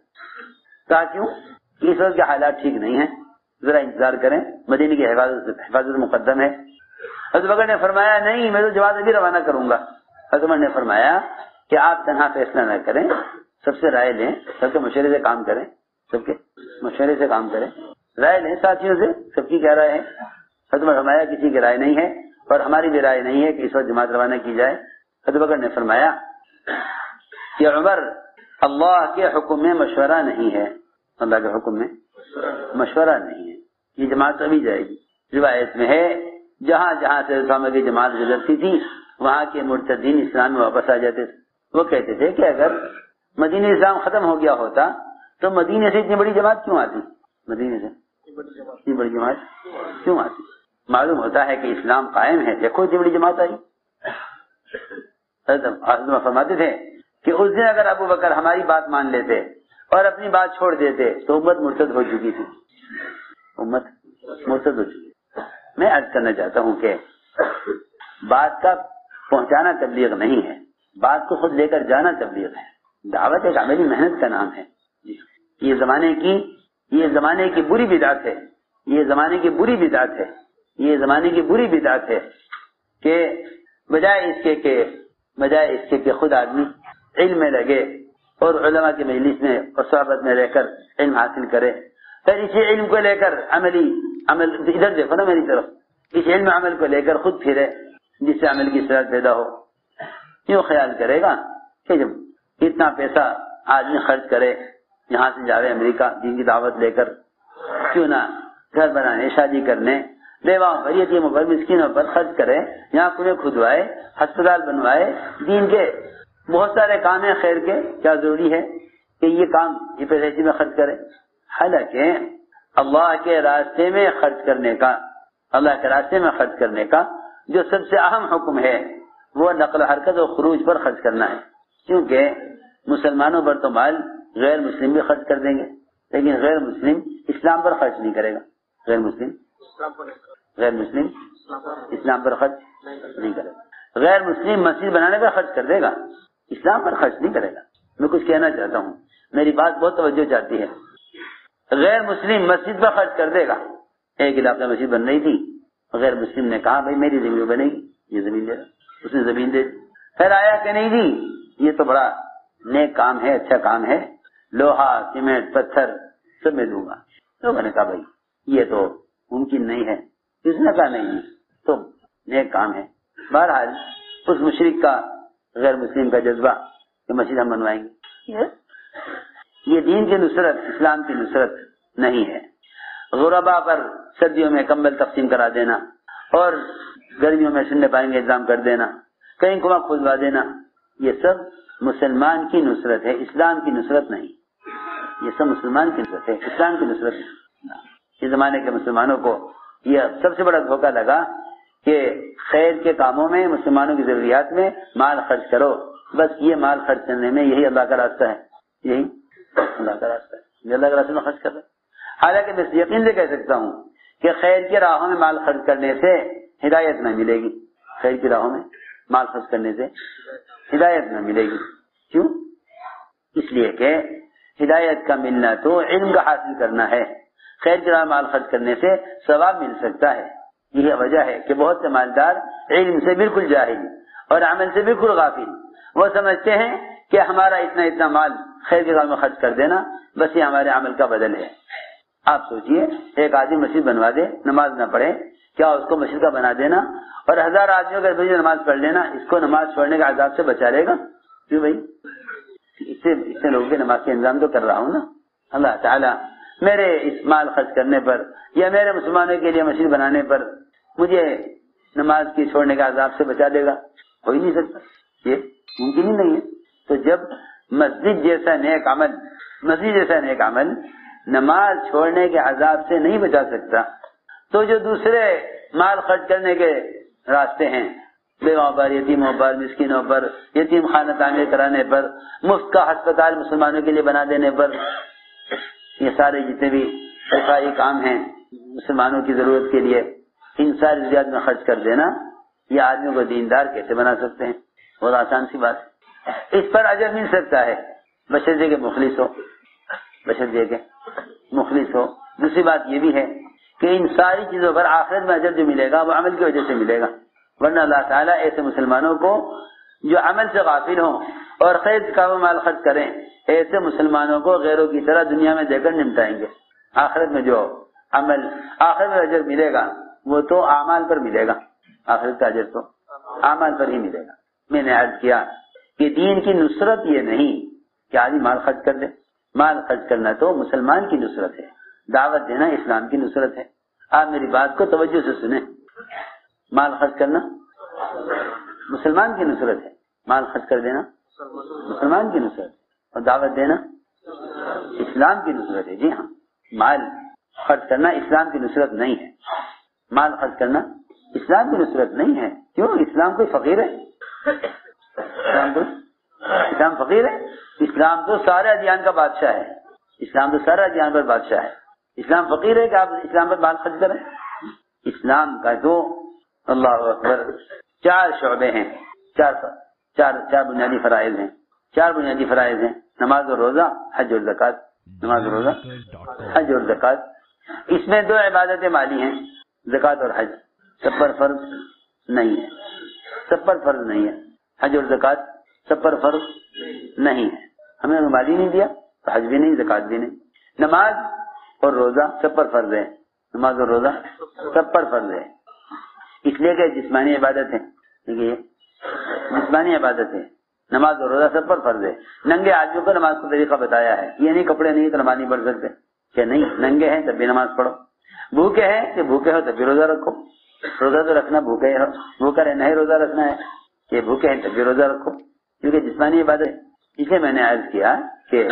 S1: کہا کیوں؟ اس وقت کے حالات ٹھیک نہیں ہیں، ذرا انتظار کریں، مدینے کی حفاظت مقدم ہے. حضرت بکر نے فرمایا نہیں، میں تو جماعت ابھی روانہ کروں گا. حضرت عمر نے فرمایا کہ آپ تنہا فیصلہ نہ کریں، سب سے رائے لیں، سب کے مشورے سے کام کریں، سب کے مشورے سے کام کریں، رائے لیں ساتھیوں سے، سب کی کیا رائے ہے. حضرت عمر فرمایا کسی کی رائے نہیں ہے اور ہماری بھی رائے نہیں ہے کہ اس وقت جماعت روانہ کی جائے. حضرت بکر نے فرمایا کہ عمر اللہ کے حکم میں مشورہ نہیں ہے، اللہ کے حکم میں مشورہ نہیں ہے، یہ جماعت ابھی جائے گی. روایت میں ہے جہاں جہاں سے اسامہ کی جماعت گزرتی تھی وہاں کے مرتدین اسلام میں واپس آ جاتے تھے. وہ کہتے تھے کہ اگر مدینہ اسلام ختم ہو گیا ہوتا تو مدینے سے اتنی بڑی جماعت کیوں آتی؟ مدینے سے اتنی بڑی جماعت کیوں آتی؟ معلوم ہوتا ہے کہ اسلام قائم ہے. دیکھو اتنی بڑی جماعت آئی. حضرت فرماتے تھے کہ اس دن اگر ابو بکر ہماری بات مان لیتے اور اپنی بات چھوڑ دیتے تو امت مرتد ہو چکی تھی، امت مرتد ہو چکی. میں عرض کرنا چاہتا ہوں کہ بات کا پہنچانا تبلیغ نہیں ہے، بات کو خود لے کر جانا تبلیغ ہے. دعوت ایک عملی محنت کا نام ہے. یہ زمانے کی بری بدعت ہے، یہ زمانے کی بری بدعت ہے، یہ زمانے کی بری بدعت ہے کہ بجائے اس کے کہ خود آدمی علم میں لگے اور علماء کی مجلس میں اور صحبت میں رہ کر علم حاصل کرے، پھر اسی علم کو لے کر عمل ادھر دیکھو نا میری طرف، اس علم عمل کو لے کر خود پھرے جس سے عمل کی صورت پیدا ہو. کیوں خیال کرے گا کہ جب اتنا پیسہ آدمی خرچ کرے یہاں سے جاوے امریکہ دین کی دعوت لے کر، کیوں نہ گھر بنانے، شادی کرنے، بیواؤں پر، یتیموں پر، مسکینوں پر خرچ کرے، یہاں کنویں کھدوائے، ہسپتال بنوائے. دین کے بہت سارے کام ہیں خیر کے، کیا ضروری ہے کہ یہ کام یہ پیسے اسی میں خرچ کرے؟ حالانکہ اللہ کے راستے میں خرچ کرنے کا جو سب سے اہم حکم ہے وہ نقل و حرکت اور خروج پر خرچ کرنا ہے. کیونکہ مسلمانوں پر تو مال غیر مسلم بھی خرچ کر دیں گے، لیکن غیر مسلم اسلام پر خرچ نہیں کرے گا. غیر مسلم اسلام پر خرچ نہیں کرے گا. غیر مسلم مسجد بنانے پر خرچ کر دے گا، اسلام پر خرچ نہیں کرے گا. میں کچھ کہنا چاہتا ہوں، میری بات بہت توجہ چاہتی ہے. غیر مسلم مسجد پر خرچ کر دے گا. ایک علاقے میں مسجد بن رہی تھی، غیر مسلم نے کہا بھائی میری زمین بنے گی، یہ زمین دے رہا. اس نے زمین دے دی. پھر آیا کہ نہیں دی، یہ تو بڑا نیک کام ہے، اچھا کام ہے، لوہا سیمنٹ پتھر سب میں دوں گا. لوگوں نے کہا بھائی یہ تو ممکن نہیں ہے. کس نے کہا نہیں تو نیک کام ہے. بہرحال اس مشرک کا غیر مسلم کا جذبہ کہ مسجد ہم بنوائیں گے، یہ دین کی نصرت، اسلام کی نصرت نہیں ہے. غربا پر سردیوں میں کمبل تقسیم کرا دینا اور گرمیوں میں سننے پائیں گے انتظام کر دینا، کہیں کنواں کھودوا دینا، یہ سب مسلمان کی نصرت ہے، اسلام کی نصرت نہیں. یہ سب مسلمان کی نصرت ہے، اسلام کی نصرت نہیں. اس زمانے کے مسلمانوں کو یہ سب سے بڑا دھوکہ لگا کہ خیر کے کاموں میں، مسلمانوں کی ضروریات میں مال خرچ کرو، بس یہ مال خرچ کرنے میں یہی اللہ کا راستہ ہے، یہی اللہ کا راستہ ہے، یہ اللہ کے راستے میں خرچ کر رہے. حالانکہ میں یقین سے کہہ سکتا ہوں کہ خیر کی راہوں میں مال خرچ کرنے سے ہدایت نہ ملے گی. خیر کی راہوں میں مال خرچ کرنے سے ہدایت نہ ملے گی. کیوں؟ اس لیے کہ ہدایت کا ملنا تو علم کا حاصل کرنا ہے. خیر کی راہ مال خرچ کرنے سے ثواب مل سکتا ہے. یہی وجہ ہے کہ بہت سے مالدار علم سے بالکل جاہل اور عمل سے بالکل غافل، وہ سمجھتے ہیں کہ ہمارا اتنا مال خیر کی راہ میں خرچ کر دینا بس یہ ہمارے عمل کا بدل ہے. آپ سوچئے ایک آدمی مسجد بنوا دے، نماز نہ پڑھے، کیا اس کو مسجد کا بنا دینا اور 1000 آدمیوں کے بیچ نماز پڑھ لینا اس کو نماز چھوڑنے کے عذاب سے بچا لے گا؟ کیوں بھائی؟ اس سے لوگوں کے نماز کے انتظام تو کر رہا ہوں نا. اللہ تعالیٰ میرے اس مال خرچ کرنے پر یا میرے مسلمانوں کے لیے مسجد بنانے پر مجھے نماز کی چھوڑنے کے عذاب سے بچا دے گا؟ ہو ہی نہیں سکتا، یہ ممکن ہی نہیں ہے. تو جب مسجد جیسا نیک عمل نماز چھوڑنے کے عذاب سے نہیں بچا سکتا تو جو دوسرے مال خرچ کرنے کے راستے ہیں، بیواؤں پر، یتیموں پر، مسکینوں پر، یتیم خانہ تعمیر کرانے پر، مفت کا ہسپتال مسلمانوں کے لیے بنا دینے پر، یہ سارے جتنے بھی رفاہی کام ہیں مسلمانوں کی ضرورت کے لیے، ان ساری ضروریات میں خرچ کر دینا، یہ آدمیوں کو دیندار کیسے بنا سکتے ہیں؟ بہت آسان سی بات ہے. اس پر اجر مل سکتا ہے بشرطے کہ مخلص ہو، بشرطے کہ مخلص ہو. دوسری بات یہ بھی ہے کہ ان ساری چیزوں پر آخرت میں اجر جو ملے گا وہ عمل کی وجہ سے ملے گا، ورنہ اللہ تعالیٰ ایسے مسلمانوں کو جو عمل سے غافل ہوں اور خیر کا مال خرچ کریں، ایسے مسلمانوں کو غیروں کی طرح دنیا میں دے کر نمٹائیں گے. آخرت میں جو عمل، آخرت میں اجر ملے گا وہ تو اعمال پر ملے گا، آخرت کا اجر تو اعمال پر ہی ملے گا. میں نے عرض کیا کہ دین کی نصرت یہ نہیں کہ آدمی مال خرچ کر دے. مال خرچ کرنا تو مسلمان کی نصرت ہے، دعوت دینا اسلام کی نصرت ہے. آپ میری بات کو توجہ سے سنیں. مال خرچ کرنا مسلمان کی نصرت ہے، مال خرچ کر دینا مسلمان کی نصرت ہے، اور دعوت دینا اسلام کی نصرت ہے. جی ہاں، مال خرچ کرنا اسلام کی نصرت نہیں ہے. مال خرچ کرنا اسلام کی نصرت نہیں ہے. کیوں؟ اسلام کوئی فقیر ہے؟ اسلام فقیر ہے؟ اسلام تو سارے ادیان کا بادشاہ ہے. اسلام تو سارے ادیان پر بادشاہ ہے. اسلام فقیر ہے کہ آپ اسلام پر مال خرچ کریں؟ اسلام کا تو اللہ اکبر 4 شعبے ہیں، چار بنیادی فرائض ہیں. 4 بنیادی فرائض ہیں: نماز اور روزہ، حج اور زکوٰۃ. نماز اور روزہ، حج اور زکوٰۃ. اس میں 2 عبادتیں مالی ہیں، زکوٰۃ اور حج. سب پر فرض نہیں ہے، سب پر فرض نہیں ہے. حج اور زکوٰۃ سب پر فرض نہیں ہے. ہمیں مالی نہیں دیا تو حج بھی نہیں، زکوٰۃ بھی نہیں. نماز اور روزہ سب پر فرض ہے، نماز اور روزہ سب پر فرض ہے. اس لیے کہ جسمانی عبادت ہے، دیکھیے جسمانی عبادت ہے، نماز اور روزہ سب پر فرض ہے. ننگے آدمیوں کو نماز کا طریقہ بتایا ہے، یہ نہیں کپڑے نہیں تو نماز نہیں پڑھ سکتے، کہ نہیں ننگے ہیں تب بھی نماز پڑھو. بھوکے ہیں کہ بھوکے ہو تب بھی روزہ رکھو. روزہ تو رکھنا بھوکے ہو، بھوکا رہنا ہی روزہ رکھنا ہے، کہ بھوکے ہیں تب بھی روزہ رکھو، کیونکہ جسمانی عبادت ہے. اسے میں نے عرض کیا کہ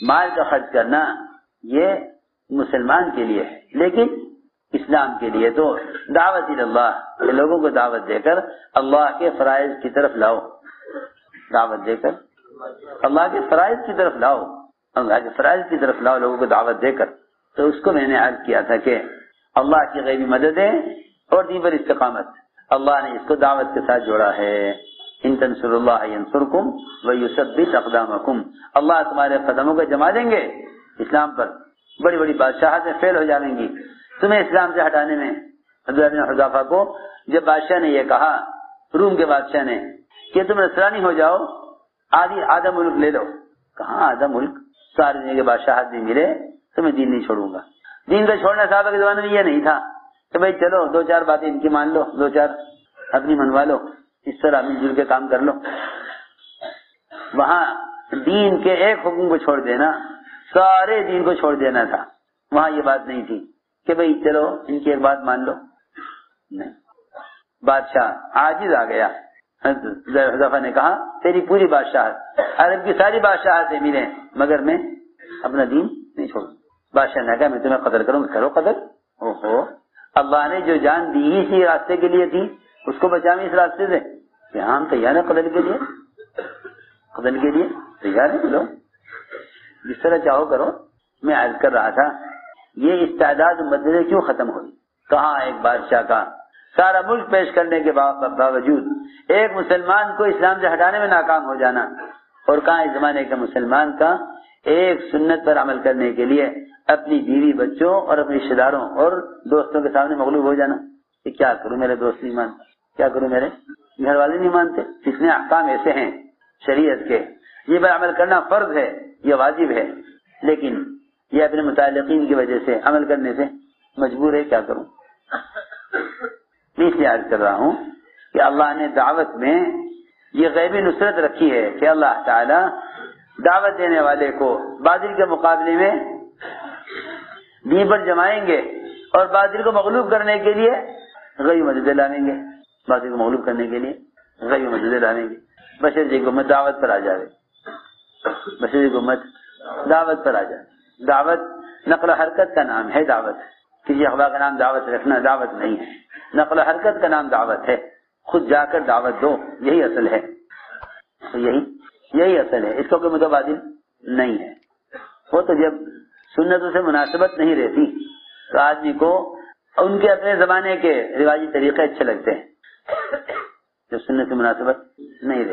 S1: مال کا خرچ کرنا یہ مسلمان کے لیے ہے، لیکن اسلام کے لیے تو دعوت اللہ، لوگوں کو دعوت دے کر اللہ کے فرائض کی طرف لاؤ، دعوت دے کر اللہ کے فرائض کی طرف لاؤ، اللہ کے فرائض کی طرف لاؤ لوگوں کو دعوت دے کر. تو اس کو میں نے عرض کیا تھا کہ اللہ کی غیبی مدد ہے اور دین پر استقامت. اللہ نے اس کو دعوت کے ساتھ جوڑا ہے. ان تنصروا اللہ ینصرکم ویثبت اقدامکم. اللہ تمہارے قدموں کو جما دیں گے اسلام پر. بڑی بڑی بادشاہتیں فیل ہو جائیں گی تمہیں اسلام سے ہٹانے میں. عبداللہ بن حذافہ کو جب بادشاہ نے یہ کہا، روم کے بادشاہ نے، کہ تم نصرانی ہو جاؤ، آدھا ملک لے لو. کہاں آدھا ملک؟ سارے دنیا کے بادشاہت بھی ملے تو میں دین نہیں چھوڑوں گا. دین کا چھوڑنا صحابہ کے زمانے میں یہ نہیں تھا کہ بھائی چلو 2-4 باتیں ان کی مان لو، 2-4 اپنی منوا لو، اس طرح مل جل کے کام کر لو. وہاں دین کے ایک حکم کو چھوڑ دینا، سارے دین کو چھوڑ دینا تھا. وہاں یہ بات نہیں تھی کہ بھئی چلو ان کی ایک بات مان لو. نہیں، بادشاہ عاجز آ گیا. حذیفہ نے کہا تیری پوری بادشاہت، عرب کی ساری بادشاہتیں ملیں مگر میں اپنا دین نہیں چھوڑوں. بادشاہ نے کہا میں تمہیں قتل کروں گا. کرو قتل. اوہو، اللہ نے جو جان دی ہی اسی راستے کے لیے تھی، اس کو بچاویں اس راستے سے. یہاں ہم تیار ہیں قتل کے لیے، قتل کے لیے تیار ہیں. لو جس طرح چاہو کرو. میں عرض کر رہا تھا یہ استعداد مدد کیوں ختم ہوئی؟ کہاں ایک بادشاہ کا سارا ملک پیش کرنے کے باوجود ایک مسلمان کو اسلام سے ہٹانے میں ناکام ہو جانا، اور کہاں اس زمانے کے مسلمان کا ایک سنت پر عمل کرنے کے لیے اپنی بیوی بچوں اور اپنے رشتے داروں اور دوستوں کے سامنے مغلوب ہو جانا. کہ کیا کروں میرے دوست نہیں مانتے، کیا کروں میرے گھر والے نہیں مانتے. اتنے احکام ایسے ہیں شریعت کے، یہ پر عمل کرنا فرض ہے، یہ واجب ہے، لیکن یہ اپنے متعلقین کی وجہ سے عمل کرنے سے مجبور ہے. کیا کروں؟ میں اس لیے عرض کر رہا ہوں کہ اللہ نے دعوت میں یہ غیبی نصرت رکھی ہے کہ اللہ تعالی دعوت دینے والے کو باطل کے مقابلے میں دین پر جمائیں گے اور باطل کو مغلوب کرنے کے لیے غیبی مدد لاویں گے. باطل کو مغلوب کرنے کے لیے غیبی مدد لاویں گے. بشر حکومت دعوت پر آ جائے، بشر حکومت دعوت پر آ جائے. دعوت نقل و حرکت کا نام ہے. دعوت کسی اخبار کا نام دعوت رکھنا دعوت نہیں ہے. نقل و حرکت کا نام دعوت ہے. خود جا کر دعوت دو، یہی اصل ہے. یہی اصل ہے. اس کا کوئی متبادل نہیں ہے. وہ تو جب سنتوں سے مناسبت نہیں رہتی تو آدمی کو ان کے اپنے زمانے کے رواجی طریقے اچھے لگتے ہیں. جب سنت سے مناسبت نہیں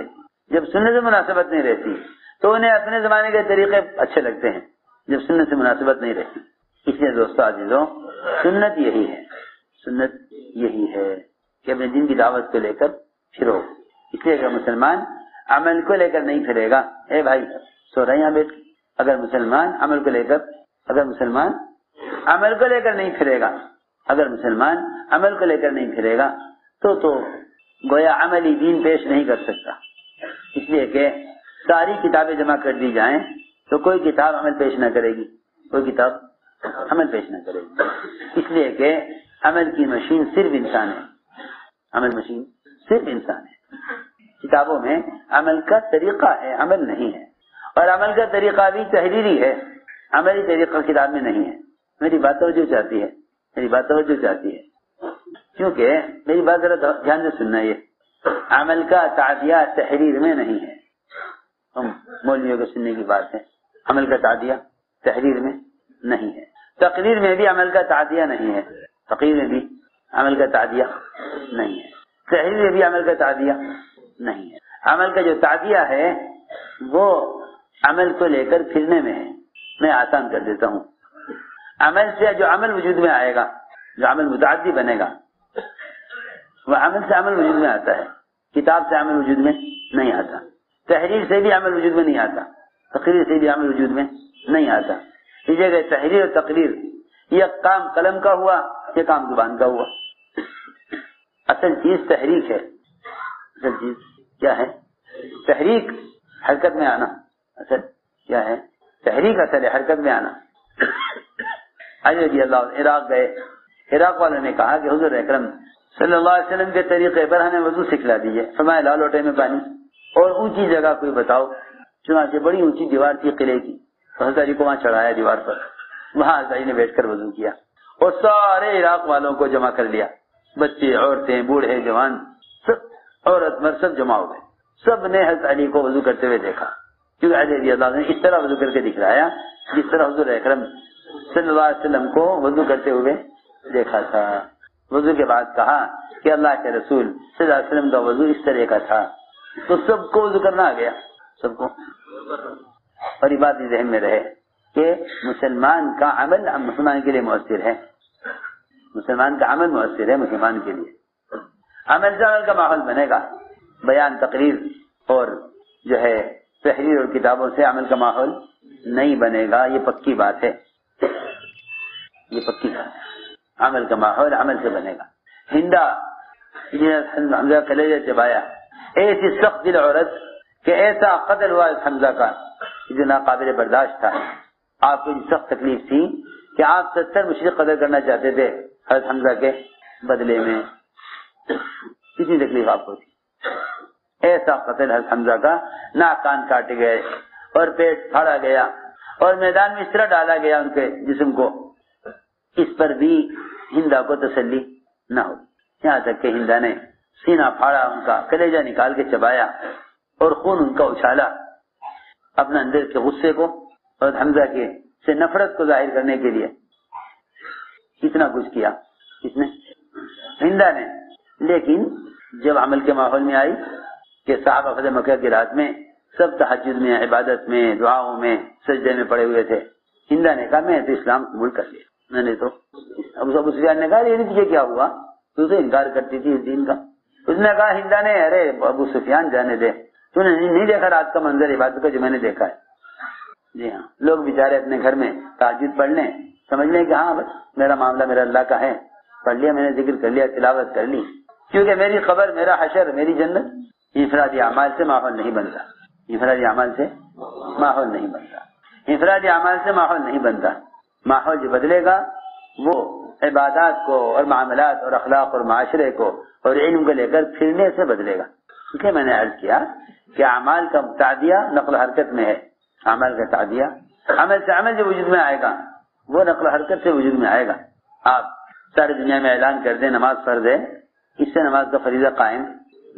S1: رہتی تو انہیں اپنے زمانے کے طریقے اچھے لگتے ہیں جب سنت سے مناسبت نہیں رہتی. اس لیے دوستو عزیزوں، سنت یہی ہے کہ اپنے دین کی دعوت کو لے کر پھرو. اس لیے کہ مسلمان عمل کو لے کر نہیں پھرے گا. اے بھائی سو رہے یہاں بیٹھ، اگر مسلمان عمل کو لے کر نہیں پھرے گا تو گویا عملی دین پیش نہیں کر سکتا. اس لیے کہ ساری کتابیں جمع کر دی جائیں تو کوئی کتاب عمل پیش نہ کرے گی، کوئی کتاب عمل پیش نہ کرے گی. اس لیے کہ عمل کی مشین صرف انسان ہے. عمل مشین صرف انسان ہے. کتابوں میں عمل کا طریقہ ہے، عمل نہیں ہے. اور عمل کا طریقہ بھی تحریری ہے، عملی طریقہ کتاب میں نہیں ہے. میری بات توجہ چاہتی ہے کیونکہ میری بات ذرا دھیان سے سننا. یہ عمل کا تعدیہ تحریر میں نہیں ہے. ہم مولویوں کو سننے کی بات ہے. عمل کا تعدیہ تحریر میں نہیں ہے. تقریر میں بھی عمل کا تعدیہ نہیں ہے. تقریر میں بھی عمل کا تعدیہ نہیں ہے. تحریر میں بھی عمل کا تعدیہ نہیں ہے. عمل کا جو تعدیہ ہے وہ عمل کو لے کر پھرنے میں ہے. میں آسان کر دیتا ہوں. عمل سے جو عمل وجود میں آئے گا، جو عمل متعدی بنے گا، وہ عمل سے عمل وجود میں آتا ہے. کتاب سے عمل وجود میں نہیں آتا. تحریر سے بھی عمل وجود میں نہیں آتا. تقریر سے بھی عمل وجود میں نہیں آتا. اس جگہ تحریر اور تقریر یہ کام قلم کا ہوا، یہ کام زبان کا ہوا. اصل چیز تحریک ہے. اصل چیز کیا ہے؟ تحریک، حرکت میں آنا. اصل کیا ہے؟ تحریک اصل ہے، حرکت میں آنا. علی رضی اللہ عنہ عراق گئے. عراق والوں نے کہا کہ حضور اکرم صلی اللہ علیہ وسلم کے طریقے پر ہمیں وضو سکھلا دیجیے. فرمایا لا لوٹے میں پانی اور اونچی جگہ کوئی بتاؤ. چنانچہ بڑی اونچی دیوار تھی قلعے کی، حضرت علی کو وہاں چڑھایا دیوار پر. وہاں حضرت علی نے بیٹھ کر وضو کیا اور سارے عراق والوں کو جمع کر لیا. بچے، عورتیں، بوڑھے، جوان، سب عورت مرد سب جمع ہو گئے. سب نے حضرت علی کو وضو کرتے ہوئے دیکھا، کیونکہ علی رضی اللہ عنہ نے اس طرح وضو کر کے دکھلایا جس طرح حضور اکرم صلی اللہ علیہ وسلم کو وضو کرتے ہوئے دیکھا تھا. وضو کے بعد کہا کہ اللہ کے رسول صلی اللہ علیہ وسلم کا وضو اس طرح کا تھا. تو سب کو وضو کرنا آ گیا، سب کو. اور یہ بات ذہن میں رہے کہ مسلمان کا عمل مسلمان کے لیے مؤثر ہے. مسلمان کا عمل مؤثر ہے مسلمان کے لیے. عمل سے عمل کا ماحول بنے گا. بیان، تقریر اور جو ہے تحریر اور کتابوں سے عمل کا ماحول نہیں بنے گا. یہ پکی بات ہے، یہ پکی بات ہے. عمل کا ماحول عمل سے بنے گا. ہندا حمزہ کلیجہ چبایا، ایسی سخت دل عورت کہ ایسا قتل ہوا اس حمزہ کا جو ناقابل برداشت تھا. آپ کو سخت تکلیف تھی کہ آپ 70 مشرق قتل کرنا چاہتے تھے حضرت حمزہ کے بدلے میں. کتنی تکلیف آپ کو تھی؟ ایسا قتل حمزہ کا، ناک کان کاٹے گئے اور پیٹ پھاڑا گیا اور میدان میں اس طرح ڈالا گیا ان کے جسم کو، اس پر بھی ہندا کو تسلی نہ ہو، یہاں تک کہ ہندا نے سینہ پھاڑا، ان کا کلیجہ نکال کے چبایا اور خون ان کا اچھالا اپنا اندر کے غصے کو اور حمزہ کے سے نفرت کو ظاہر کرنے کے لیے۔ کتنا کچھ کیا اس نے، ہندا نے۔ لیکن جب عمل کے ماحول میں آئی کہ صحابہ فتح مکہ کی رات میں سب تہجد میں، عبادت میں، دعاؤں میں، سجدے میں پڑے ہوئے تھے، ہندا نے کہا میں تو اسلام قبول کر لیا، میں نے تو۔ ابو سفیان نے کہا یہ تجھے کیا ہوا، تو انکار کرتی تھی اس دین کا۔ اس نے کہا ہندا نے، ارے ابو سفیان جانے دے، تو نے نہیں دیکھا رات کا منظر عبادت کا جو میں نے دیکھا ہے۔ جی ہاں، لوگ بیچارے اپنے گھر میں تہجد پڑھ لیں، سمجھ لیں کہ ہاں بس میرا معاملہ میرا اللہ کا ہے، پڑھ لیا میں نے، ذکر کر لیا، تلاوت کر لی، کیونکہ میری خبر، میرا حشر، میری جنت انفرادی اعمال سے ماحول نہیں بنتا، انفرادی اعمال سے ماحول نہیں بنتا، انفرادی اعمال سے ماحول نہیں بنتا۔ ماحول جو بدلے گا وہ عبادات کو اور معاملات اور اخلاق اور معاشرے کو اور علم کو لے کر پھرنے سے بدلے گا۔ اس لیے میں نے عرض کیا کہ اعمال کا تعدیہ نقل و حرکت میں ہے، اعمال کا تعدیہ عمل سے عمل جو وجود میں آئے گا وہ نقل و حرکت سے وجود میں آئے گا۔ آپ ساری دنیا میں اعلان کر دیں نماز فرض ہے، اس سے نماز کا فریضہ قائم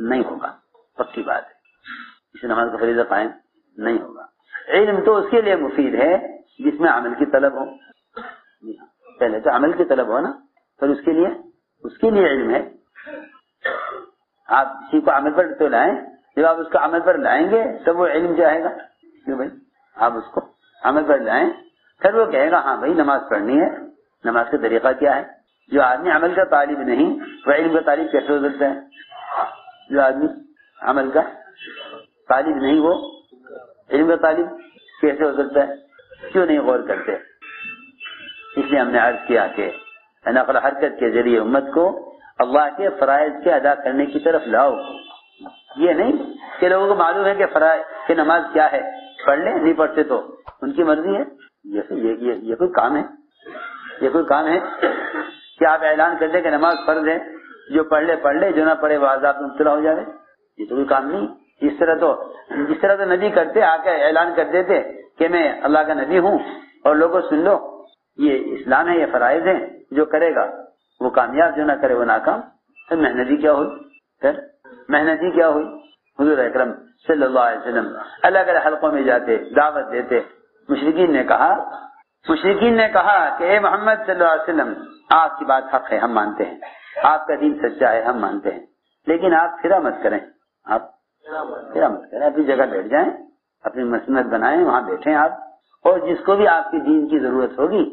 S1: نہیں ہوگا، پکی بات ہے، اس سے نماز کا فریضہ قائم نہیں ہوگا۔ علم تو اس کے لیے مفید ہے جس میں عمل کی طلب ہو، پہلے تو عمل کی طلب ہو نا، پھر اس کے لیے علم ہے۔ آپ کسی کو عمل پر تو لائیں، جب آپ اس کو عمل پر لائیں گے تب وہ علم جائے گا، کیوں بھائی آپ اس کو عمل پر لائیں، پھر وہ کہے گا ہاں بھائی نماز پڑھنی ہے، نماز کا طریقہ کیا ہے۔ جو آدمی عمل کا طالب نہیں وہ علم کا طالب کیسے ہو سکتا ہے؟ جو آدمی عمل کا طالب نہیں وہ علم کا طالب کیسے ہو سکتا ہے؟ کیوں نہیں غور کرتے؟ اس لیے ہم نے عرض کیا کہ نقل حرکت کے ذریعے امت کو اللہ کے فرائض کے ادا کرنے کی طرف لاؤ۔ یہ نہیں کہ لوگوں کو معلوم ہے کہ فرائض کہ نماز کیا ہے، پڑھ لیں، نہیں پڑھتے تو ان کی مرضی ہے۔ یہ کوئی کام ہے؟ یہ کوئی کام ہے کہ آپ اعلان کر دیں کہ نماز فرض ہے، جو پڑھ لے جو نہ پڑھے وہ عذاب میں مبتلا ہو جائے؟ یہ تو کوئی کام نہیں۔ جس طرح تو نبی کرتے، آ کے اعلان کر دیتے کہ میں اللہ کا نبی ہوں اور لوگوں سن لو، یہ اسلام ہے، یہ فرائض ہیں، جو کرے گا وہ کامیاب، جو نہ کرے وہ ناکام۔ پھر محنتی کیا ہوئی؟ حضور اکرم صلی اللہ علیہ وسلم الگ الگ حلقوں میں جاتے، دعوت دیتے۔ مشرکین نے کہا کہ اے محمد صلی اللہ علیہ وسلم آپ کی بات حق ہے، ہم مانتے ہیں، آپ کا دین سچا ہے، ہم مانتے ہیں، لیکن آپ پھرا مت کریں، اپنی جگہ بیٹھ جائیں، اپنی مسند بنائیں، وہاں بیٹھیں آپ، اور جس کو بھی آپ کے دین کی ضرورت ہوگی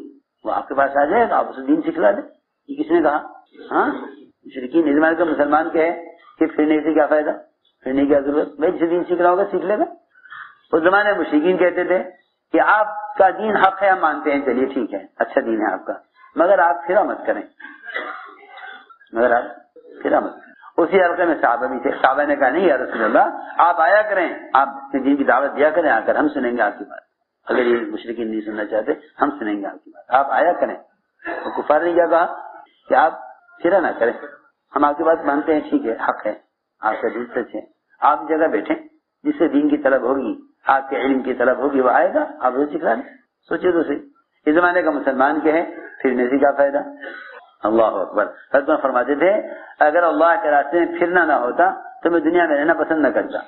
S1: وہ آپ کے پاس آ جائے گا، آپ اسے دین سکھلا دیں۔ یہ کس نے کہا؟ ہاں مشرکین۔ نظام کا مسلمان کہے کہ پھرنے سے کیا فائدہ، پھرنے کی کیا ضرورت، بھائی جسے دین سیکھ رہا ہوگا سیکھ لے گا۔ اس زمانے میں مشرکین کہتے تھے کہ آپ کا دین حق ہے، ہم مانتے ہیں، چلیے ٹھیک ہے، اچھا دین ہے آپ کا، مگر آپ پھرا مت کریں، اسی حلقے میں صحابہ بھی تھے۔ صحابہ نے کہا نہیں یا رسول اللہ آپ آیا کریں، آپ اپنے دین کی دعوت دیا کریں، آ کر ہم سنیں گے آپ کی بات، اگر یہ مشرکین نہیں سننا چاہتے ہم سنیں گے آپ کی بات، آپ آیا کریں۔ تو کفار نے کیا کہا کہ آپ پھرا نہ کریں، ہم آپ کی بات مانتے ہیں، ٹھیک ہے، حق ہے، آپ کا دین سچ ہے، آپ جگہ بیٹھیں، جس سے دین کی طلب ہوگی، آپ کے علم کی طلب ہوگی، وہ آئے گا، آپ اسے سکھا دیں۔ سوچے تو صحیح، اس زمانے کا مسلمان کہے پھرنے سے کیا فائدہ؟ اللہ اکبر۔ حضرت فرماتے تھے اگر اللہ کے راستے میں پھرنا نہ ہوتا تو میں دنیا میں رہنا پسند نہ کرتا۔